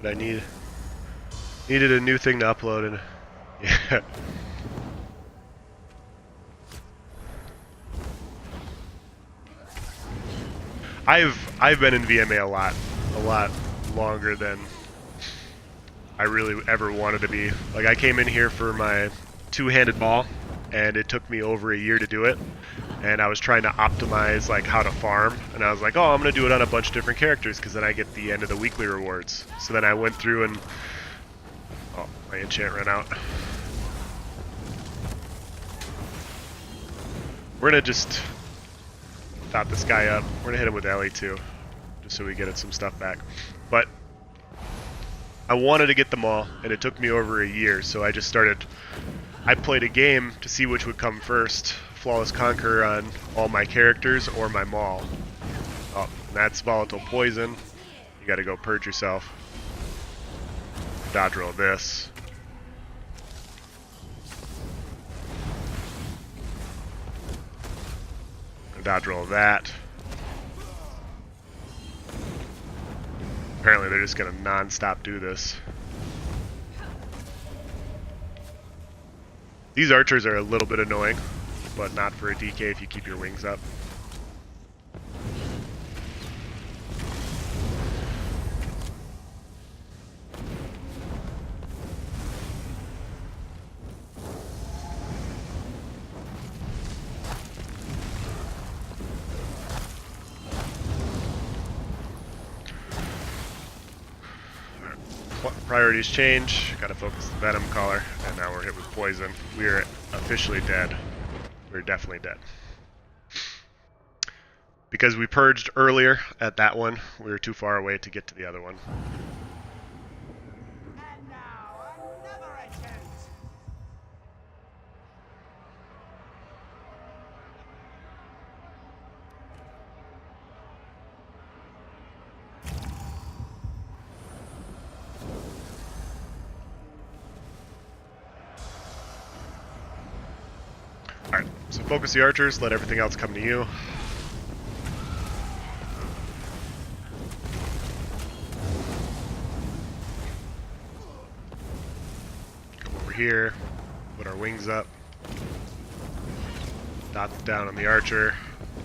But I needed a new thing to upload, and yeah. I've been in VMA a lot longer than I really ever wanted to be. Like, I came in here for my two-handed ball, and it took me over a year to do it. And I was trying to optimize like how to farm, and I was like, oh, I'm gonna do it on a bunch of different characters because then I get the end of the weekly rewards. So then I went through and my enchant ran out. We're gonna just dot this guy up. We're gonna hit him with Ellie too, just so we get some stuff back. But I wanted to get them all, and it took me over a year, so I just started. I played a game to see which would come first. Flawless Conquer on all my characters or my Maul. Oh, and that's volatile poison. You gotta go purge yourself. Dodge roll this. Dodge roll that. Apparently they're just gonna non-stop do this. These archers are a little bit annoying, but not for a DK if you keep your wings up. Priorities change, gotta focus the Venom Collar, and now we're hit with poison. We are officially dead. We're definitely dead. Because we purged earlier at that one, we were too far away to get to the other one. And now another attempt. Alright, so focus the archers, let everything else come to you. Come over here, put our wings up. Dots down on the archer,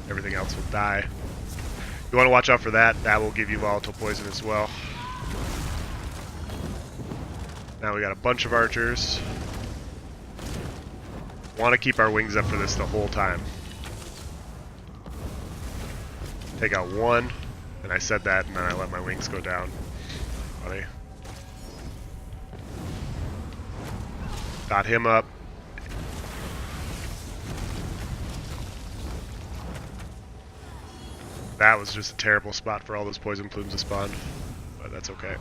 everything else will die. You want to watch out for that, that will give you volatile poison as well. Now we got a bunch of archers. Want to keep our wings up for this the whole time. Take out one, and I said that, and then I let my wings go down. Funny. Got him up. That was just a terrible spot for all those poison plumes to spawn, but that's okay.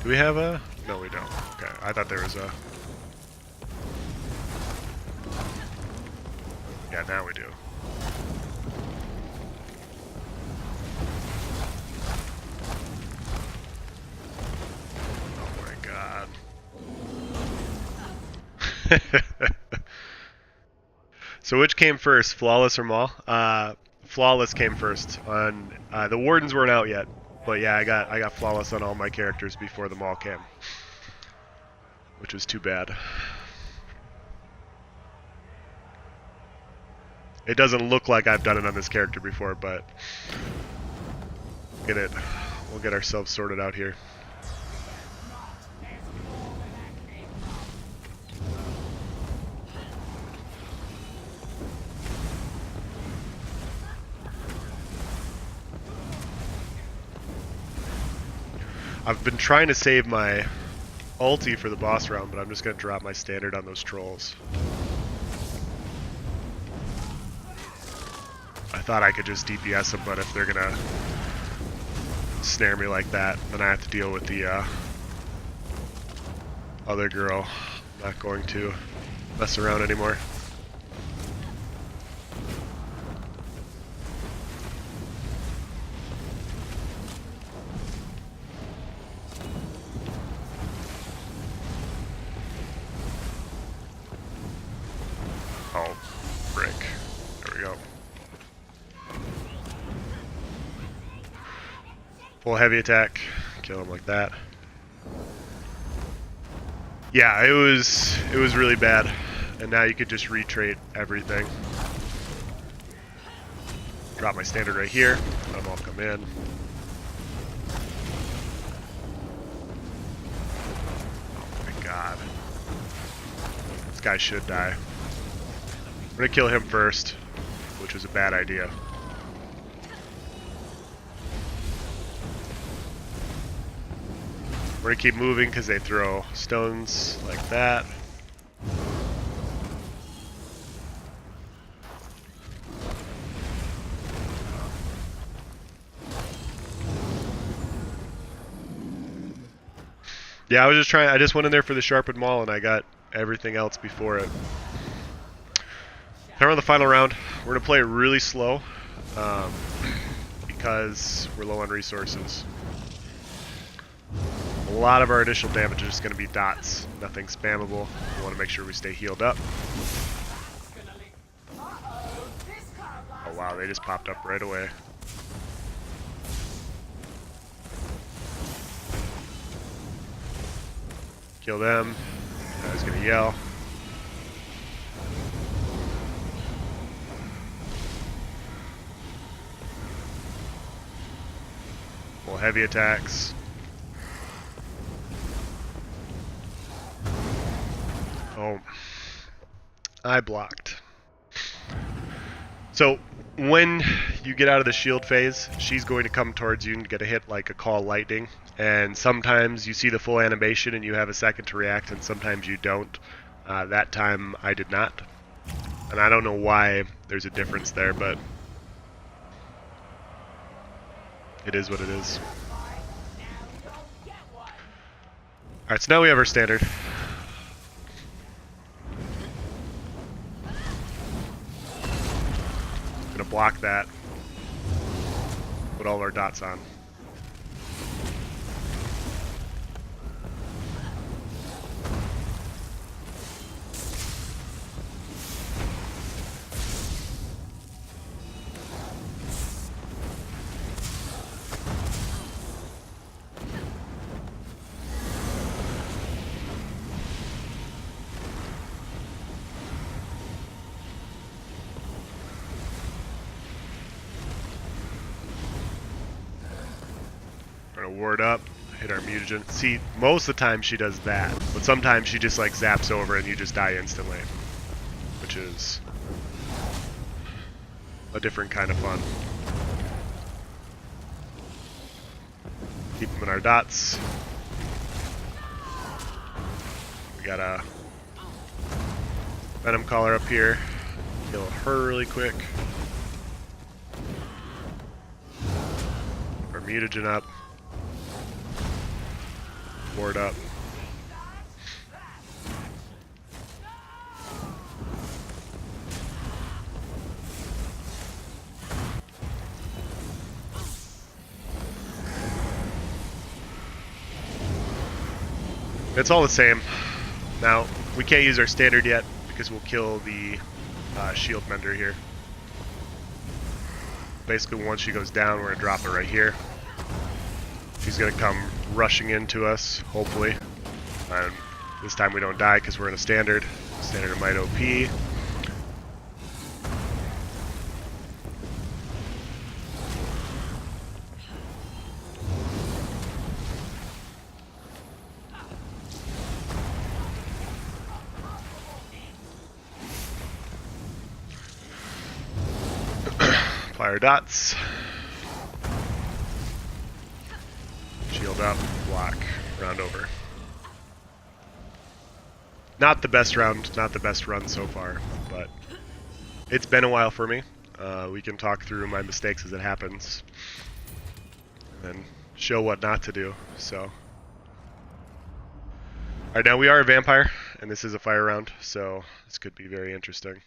Do we have a... No, we don't. Okay, I thought there was a... Yeah, now we do. Oh my god. So which came first, Flawless or Maul? Flawless came first. On the Wardens weren't out yet. But yeah, I got Flawless on all my characters before the Maul came, which was too bad. It doesn't look like I've done it on this character before, but we'll get ourselves sorted out here. I've been trying to save my ulti for the boss round, but I'm just going to drop my standard on those trolls. I thought I could just DPS them, but if they're going to snare me like that, then I have to deal with the other girl. I'm not going to mess around anymore. Oh, frick. There we go. Full heavy attack. Kill him like that. Yeah, it was really bad. And now you could just retrait everything. Drop my standard right here. Let them all come in. Oh my god. This guy should die. I'm gonna kill him first, which was a bad idea. We're gonna keep moving because they throw stones like that. Yeah, I just went in there for the sharpened maul and I got everything else before it. Now we're on the final round. We're going to play it really slow because we're low on resources. A lot of our initial damage is going to be dots, nothing spammable. We want to make sure we stay healed up. Oh wow, they just popped up right away. Kill them. Now he's going to yell. Full heavy attacks. Oh, I blocked. So when you get out of the shield phase, she's going to come towards you and get a hit like a Call Lightning. And sometimes you see the full animation and you have a second to react, and sometimes you don't. That time I did not. And I don't know why there's a difference there, but it is what it is. Alright, so now we have our standard. Gonna block that. Put all of our dots on. Ward up, hit our mutagen. See, most of the time she does that, but sometimes she just like zaps over and you just die instantly, which is a different kind of fun. Keep them in our dots. We got a Venom Collar up here. Kill her really quick. Our mutagen up. Ward up. It's all the same. Now, we can't use our standard yet because we'll kill the shield mender here. Basically, once she goes down, we're going to drop her right here. She's going to come rushing into us, hopefully. And this time we don't die because we're in a standard. Standard of Might OP. Apply our dots. Shield up, block, round over. Not the best round, not the best run so far, but it's been a while for me. We can talk through my mistakes as it happens, and then show what not to do. So, alright, now we are a vampire, and this is a fire round, so this could be very interesting.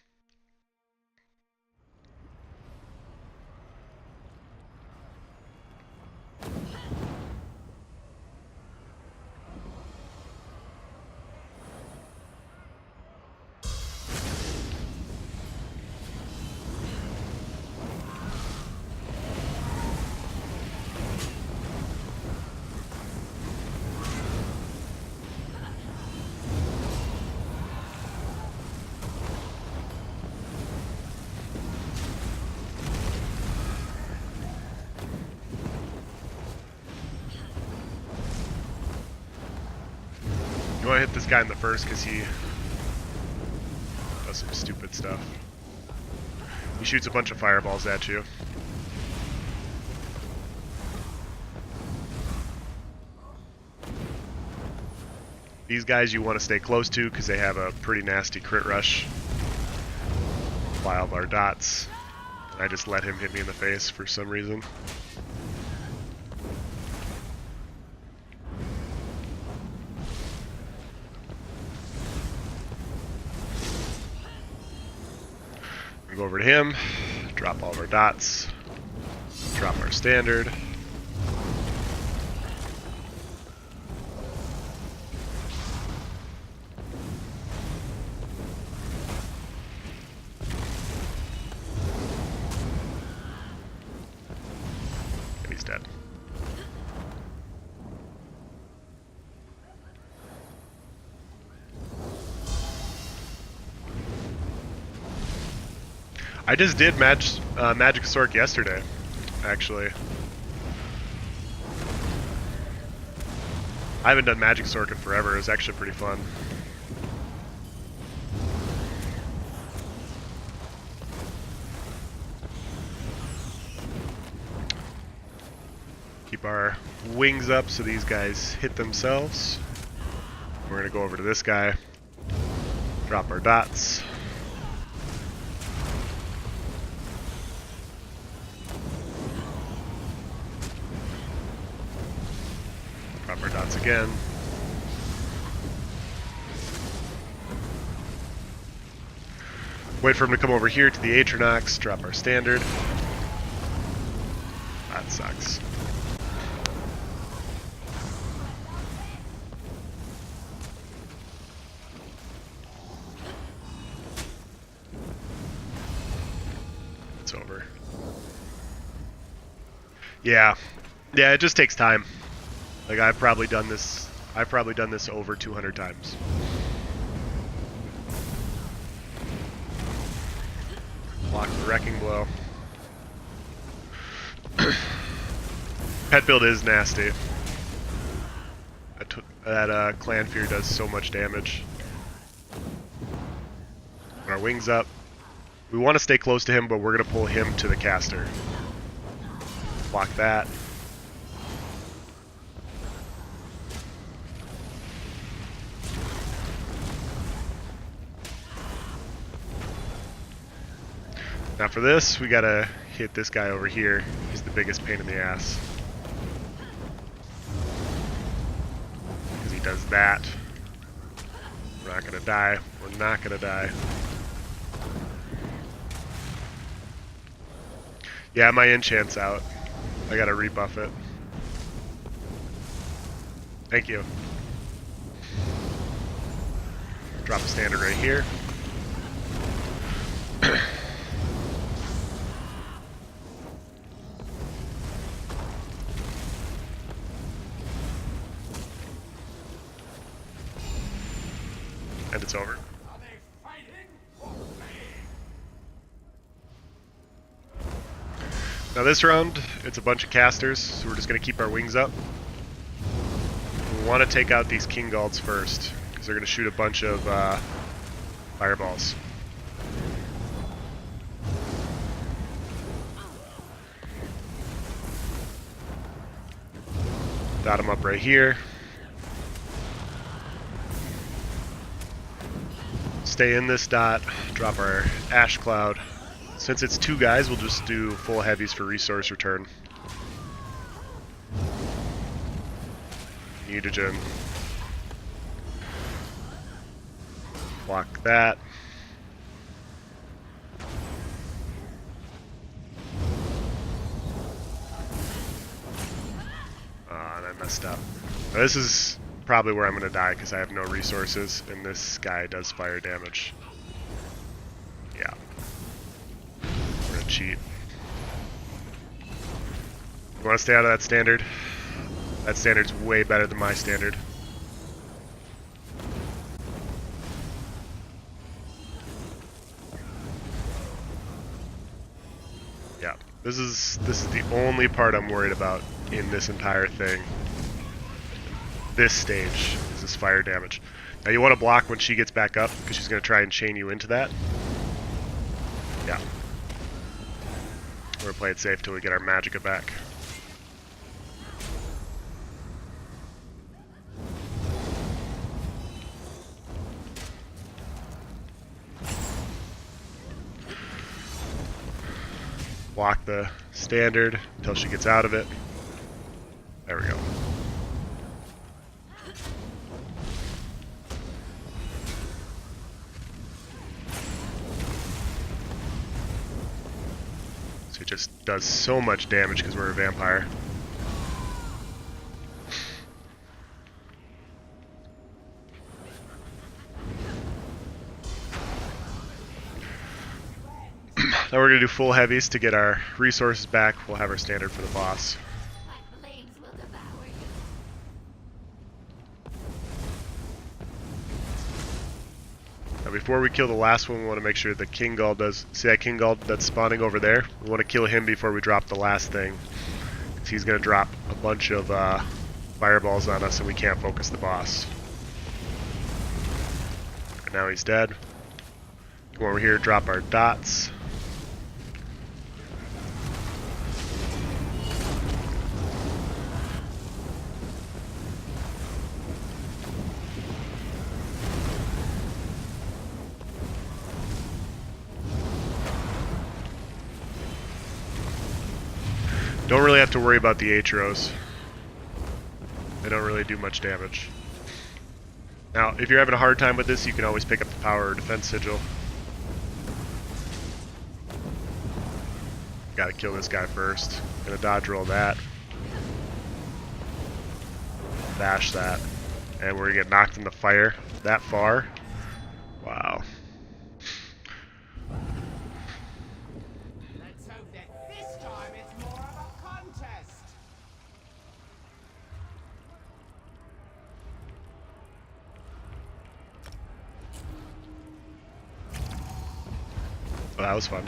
You want to hit this guy in the first because he does some stupid stuff. He shoots a bunch of fireballs at you. These guys you want to stay close to because they have a pretty nasty crit rush. Apply all of our dots. I just let him hit me in the face for some reason. Go over to him, drop all of our dots, drop our standard. And he's dead. I just did Magic Sork yesterday, actually. I haven't done Magic Sork in forever. It was actually pretty fun. Keep our wings up so these guys hit themselves. We're going to go over to this guy. Drop our dots. Drop our dots again. Wait for him to come over here to the Atronox. Drop our standard. That sucks. It's over. Yeah, it just takes time. Like I've probably done this over 200 times. Block the wrecking blow. Pet build is nasty. That clan fear does so much damage. Put our wings up. We want to stay close to him, but we're going to pull him to the caster. Block that. Now for this, we got to hit this guy over here. He's the biggest pain in the ass. Because he does that. We're not going to die. We're not going to die. Yeah, my enchant's out. I gotta rebuff it. Thank you. Drop a standard right here. And it's over. Now this round, it's a bunch of casters, so we're just going to keep our wings up. We want to take out these King Galds first, because they're going to shoot a bunch of fireballs. Dot them up right here. Stay in this dot, drop our Ash Cloud. Since it's two guys, we'll just do full heavies for resource return. Mutagen. Block that. And I messed up. Now this is probably where I'm going to die because I have no resources, and this guy does fire damage. Yeah. Cheat. You want to stay out of that standard? That standard's way better than my standard. Yeah, this is the only part I'm worried about in this entire thing. This stage is this fire damage. Now you want to block when she gets back up because she's going to try and chain you into that. Yeah. We're going to play it safe till we get our Magicka back. Block the standard until she gets out of it. There we go. So it just does so much damage because we're a vampire. Now we're going to do full heavies to get our resources back. We'll have our standard for the boss. My flames will devour you. Now before we kill the last one, we want to make sure the King Gald does... See that King Gald that's spawning over there? We want to kill him before we drop the last thing. Because he's going to drop a bunch of fireballs on us and we can't focus the boss. And now he's dead. Come over here, drop our dots. Don't really have to worry about the Atros. They don't really do much damage. Now, if you're having a hard time with this, you can always pick up the Power or Defense Sigil. Gotta kill this guy first. Gonna dodge roll that. Bash that. And we're gonna get knocked in the fire that far. Wow. Let's hope that this time it's more of a contest. Well, that was fun.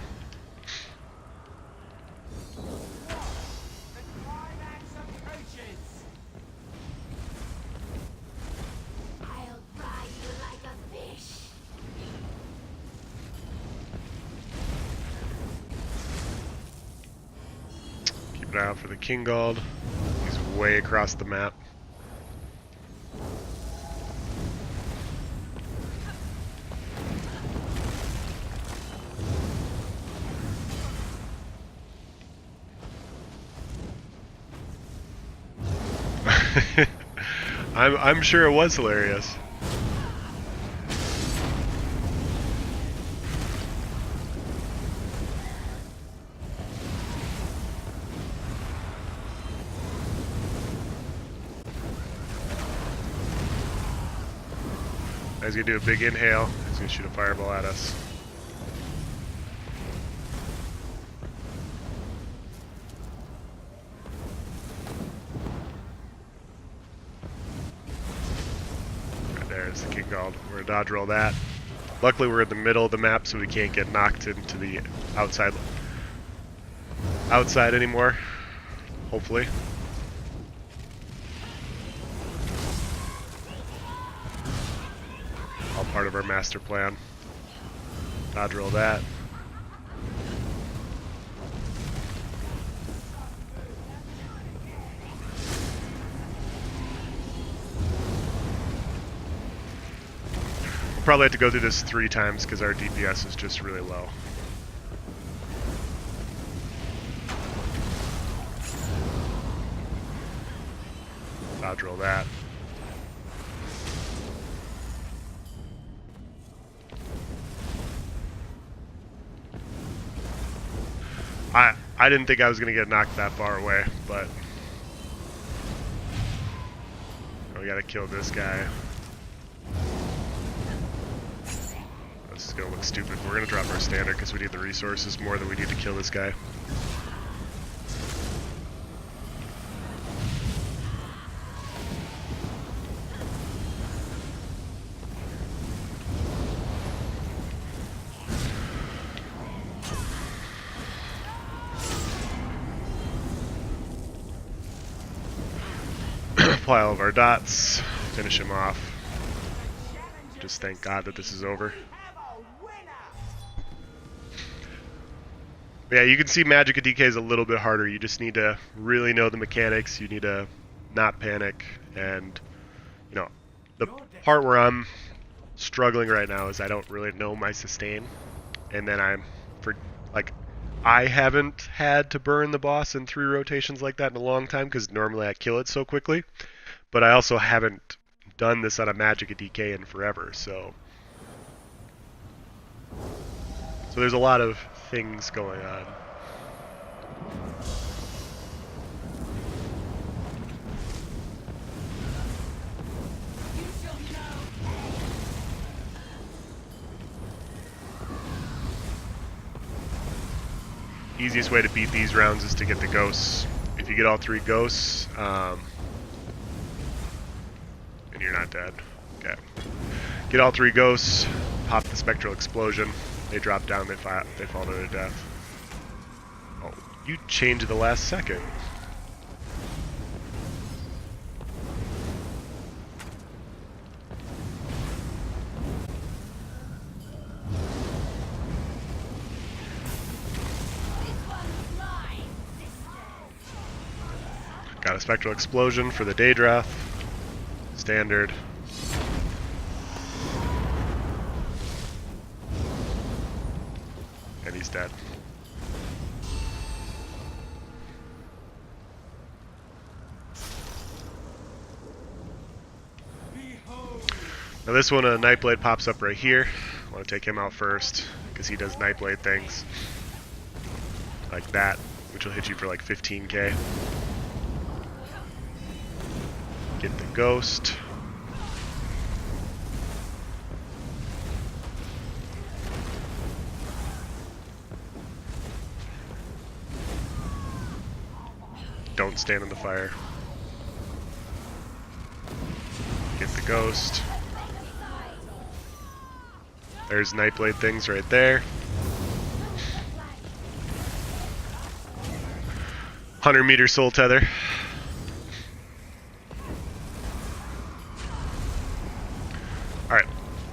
The climax approaches. I'll fry you like a fish. Keep an eye out for the King Gold. He's way across the map. I'm sure it was hilarious. He's gonna do a big inhale. He's gonna shoot a fireball at us. Right there's the King Gold. We're gonna dodge roll that. Luckily, we're in the middle of the map, so we can't get knocked into the outside anymore. Hopefully. All part of our master plan. Dodge roll that. We'll probably have to go through this 3 times because our DPS is just really low. Dodge roll that. I didn't think I was going to get knocked that far away, but we got to kill this guy. This is going to look stupid. We're going to drop our standard because we need the resources more than we need to kill this guy. Apply all of our dots, finish him off. Just thank God that this is over. Have a winner. Yeah, you can see Magic of DK is a little bit harder. You just need to really know the mechanics. You need to not panic. And, you know, the part where I'm struggling right now is I don't really know my sustain. And then I haven't had to burn the boss in 3 rotations like that in a long time because normally I kill it so quickly. But I also haven't done this on a Magic of DK in forever, so there's a lot of things going on. Easiest way to beat these rounds is to get the ghosts. If you get all 3 ghosts, and you're not dead. Okay. Get all 3 ghosts, pop the spectral explosion. They drop down, they fall to their death. Oh, you changed at the last second. Got a spectral explosion for the Daedrath. Standard. And he's dead. Now this one, a Nightblade pops up right here. I want to take him out first because he does Nightblade things like that, which will hit you for like 15k. Get the Ghost. Don't stand in the fire. Get the Ghost. There's Nightblade things right there. 100-meter soul tether. Alright,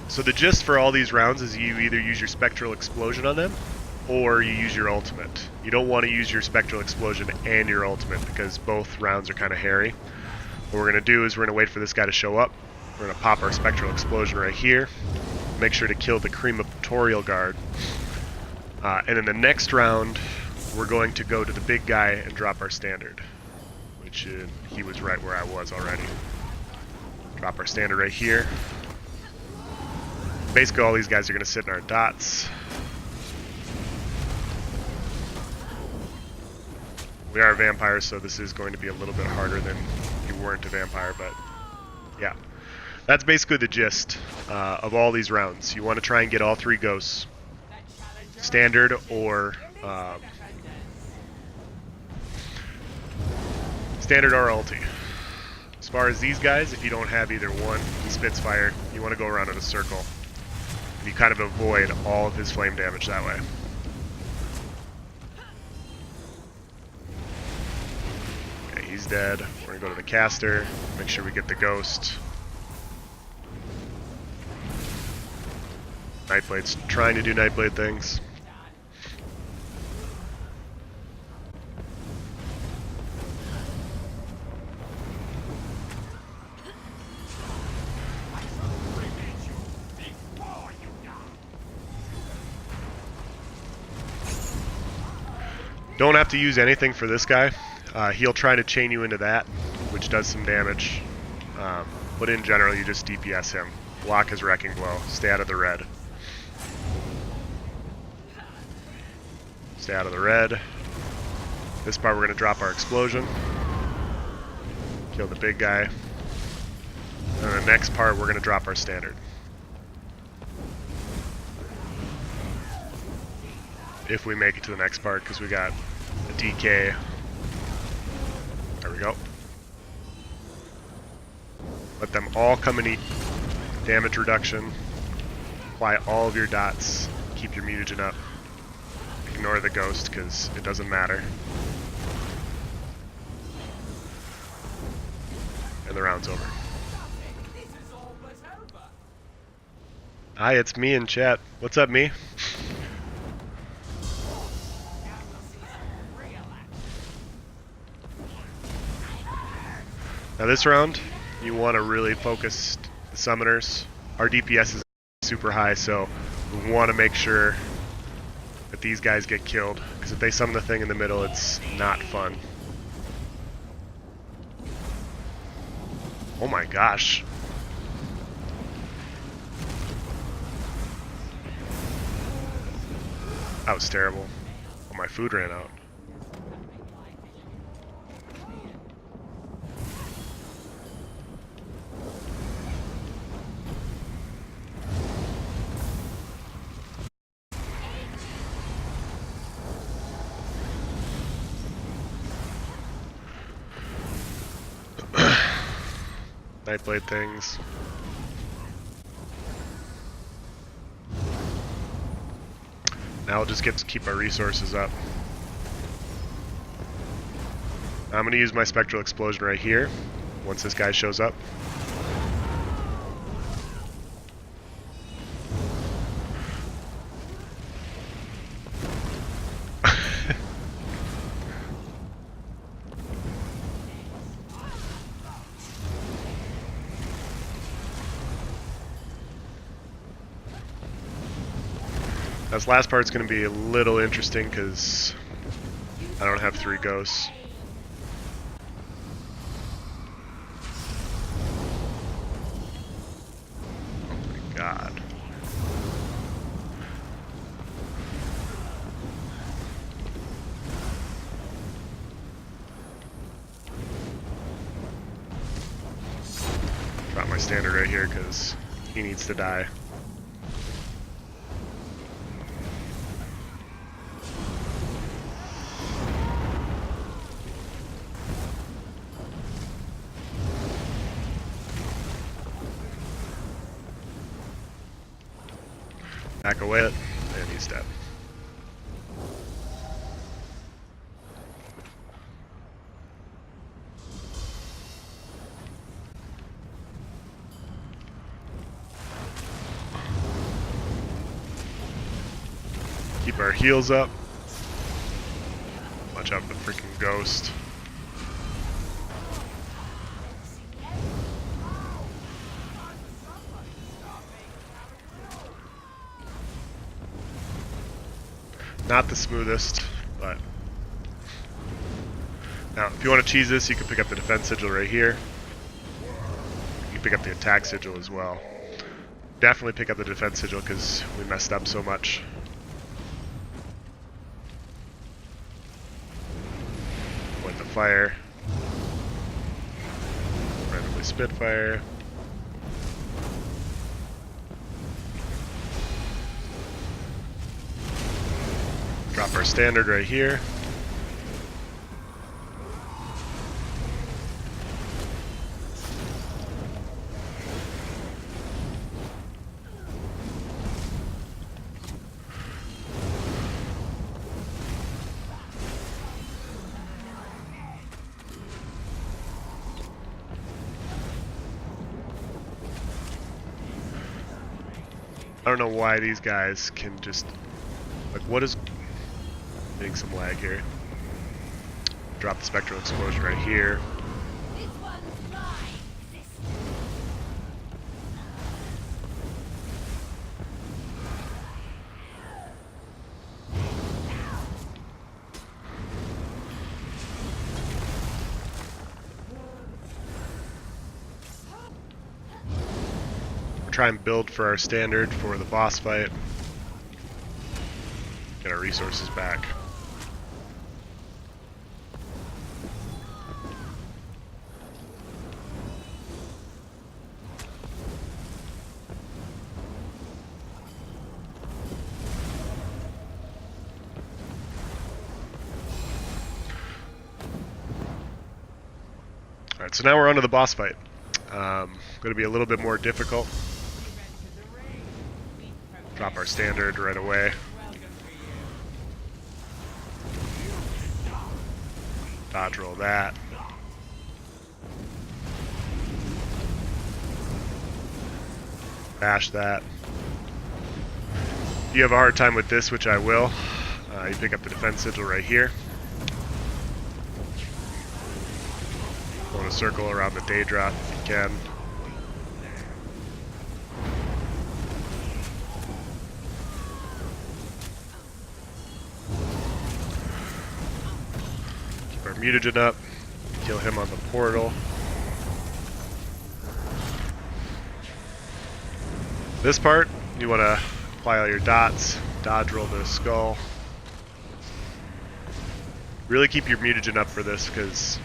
so the gist for all these rounds is you either use your Spectral Explosion on them, or you use your ultimate. You don't want to use your Spectral Explosion and your ultimate, because both rounds are kind of hairy. What we're going to do is we're going to wait for this guy to show up. We're going to pop our Spectral Explosion right here. Make sure to kill the Crematorial Guard. And in the next round, we're going to go to the big guy and drop our standard. Which he was right where I was already. Drop our standard right here. Basically all these guys are going to sit in our dots. We are vampires, so this is going to be a little bit harder than you weren't a vampire, but yeah. That's basically the gist of all these rounds. You want to try and get all 3 ghosts. Standard or ulti. As far as these guys, if you don't have either one, he spits fire, you want to go around in a circle. And you kind of avoid all of his flame damage that way. Okay, he's dead. We're going to go to the caster, make sure we get the Ghost. Nightblade's trying to do Nightblade things. Don't have to use anything for this guy. He'll try to chain you into that, which does some damage. But in general, you just DPS him. Block his Wrecking Blow. Stay out of the red. Stay out of the red. This part we're going to drop our explosion. Kill the big guy. And the next part we're going to drop our standard. If we make it to the next part, because we got a DK. There we go. Let them all come and eat. Damage reduction. Apply all of your dots. Keep your mutagen up. Ignore the Ghost, because it doesn't matter. And the round's over. Hi, it's me in chat. What's up, me? Now this round, you want to really focus the summoners. Our DPS is super high, so we want to make sure that these guys get killed, because if they summon the thing in the middle, it's not fun. Oh my gosh. That was terrible. Oh, my food ran out. Nightblade things. Now we'll just get to keep our resources up. I'm going to use my Spectral Explosion right here, once this guy shows up. This last part's going to be a little interesting because I don't have 3 ghosts. Drop my standard right here because he needs to die. Back away it, and he's dead. Keep our heals up. Watch out for the freaking ghost. Not the smoothest, but now if you want to cheese this, you can pick up the defense sigil right here. You can pick up the attack sigil as well. Definitely pick up the defense sigil because we messed up so much. Point the fire. Randomly Spitfire. Drop our standard right here. I don't know why these guys can just, like, what is, getting some lag here. Drop the Spectral Explosion right here. This one's mine. Try and build for our standard for the boss fight. Get our resources back. Alright, so now we're on to the boss fight. Going to be a little bit more difficult. Drop our standard right away. Dodge roll that. Bash that. If you have a hard time with this, which I will, you pick up the defense sigil right here. Go in a circle around the day drop if you can. Keep our mutagen up. Kill him on the portal. This part, you want to apply all your dots, dodge roll the skull. Really keep your mutagen up for this because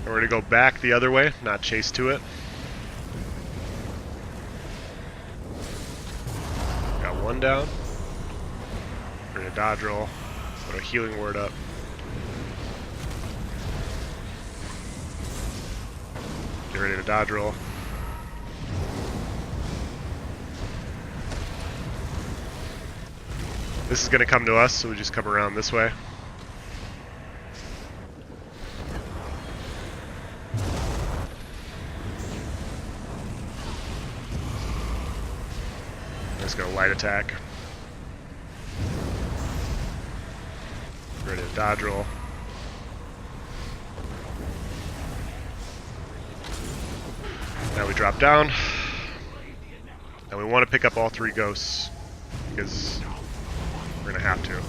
we're going to go back the other way, not chase to it. Got one down. We're going to dodge roll. Put a healing word up. Get ready to dodge roll. This is going to come to us, so we just come around this way. Just gonna light attack. Ready to dodge roll. Now we drop down. And we want to pick up all 3 ghosts because we're going to have to.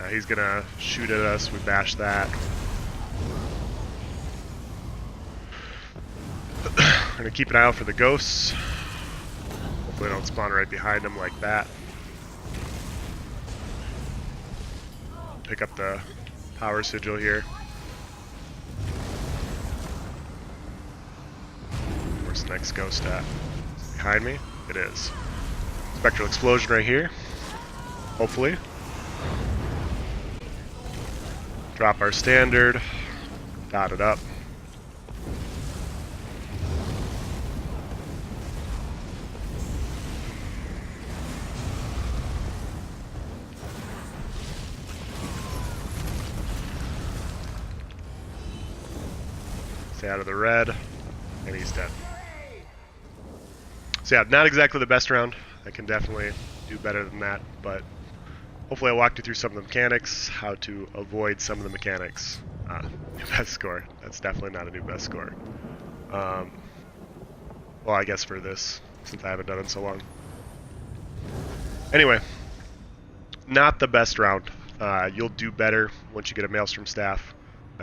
He's going to shoot at us. We bash that. We're going to keep an eye out for the ghosts. Hopefully they don't spawn right behind him like that. Pick up the power sigil here. Where's the next ghost at? Behind me? It is. Spectral explosion right here. Hopefully. Drop our standard. Dot it up. Stay out of the red. And he's dead. So yeah, not exactly the best round. I can definitely do better than that, but hopefully I walked you through some of the mechanics, how to avoid some of the mechanics. New best score. That's definitely not a new best score. Well, I guess for this, since I haven't done it in so long. Anyway, not the best round. You'll do better once you get a Maelstrom staff.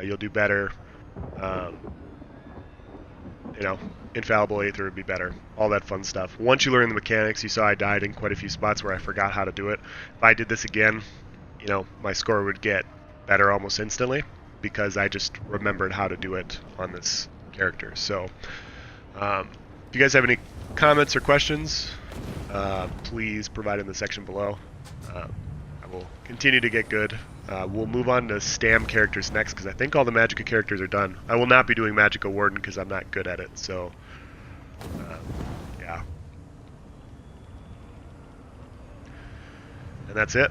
You'll do better. You know, Infallible Aether would be better. All that fun stuff. Once you learn the mechanics, you saw I died in quite a few spots where I forgot how to do it. If I did this again, you know, my score would get better almost instantly because I just remembered how to do it on this character. So, if you guys have any comments or questions, please provide in the section below. I will continue to get good. We'll move on to Stam characters next because I think all the Magicka characters are done. I will not be doing Magicka Warden because I'm not good at it, so yeah. And that's it.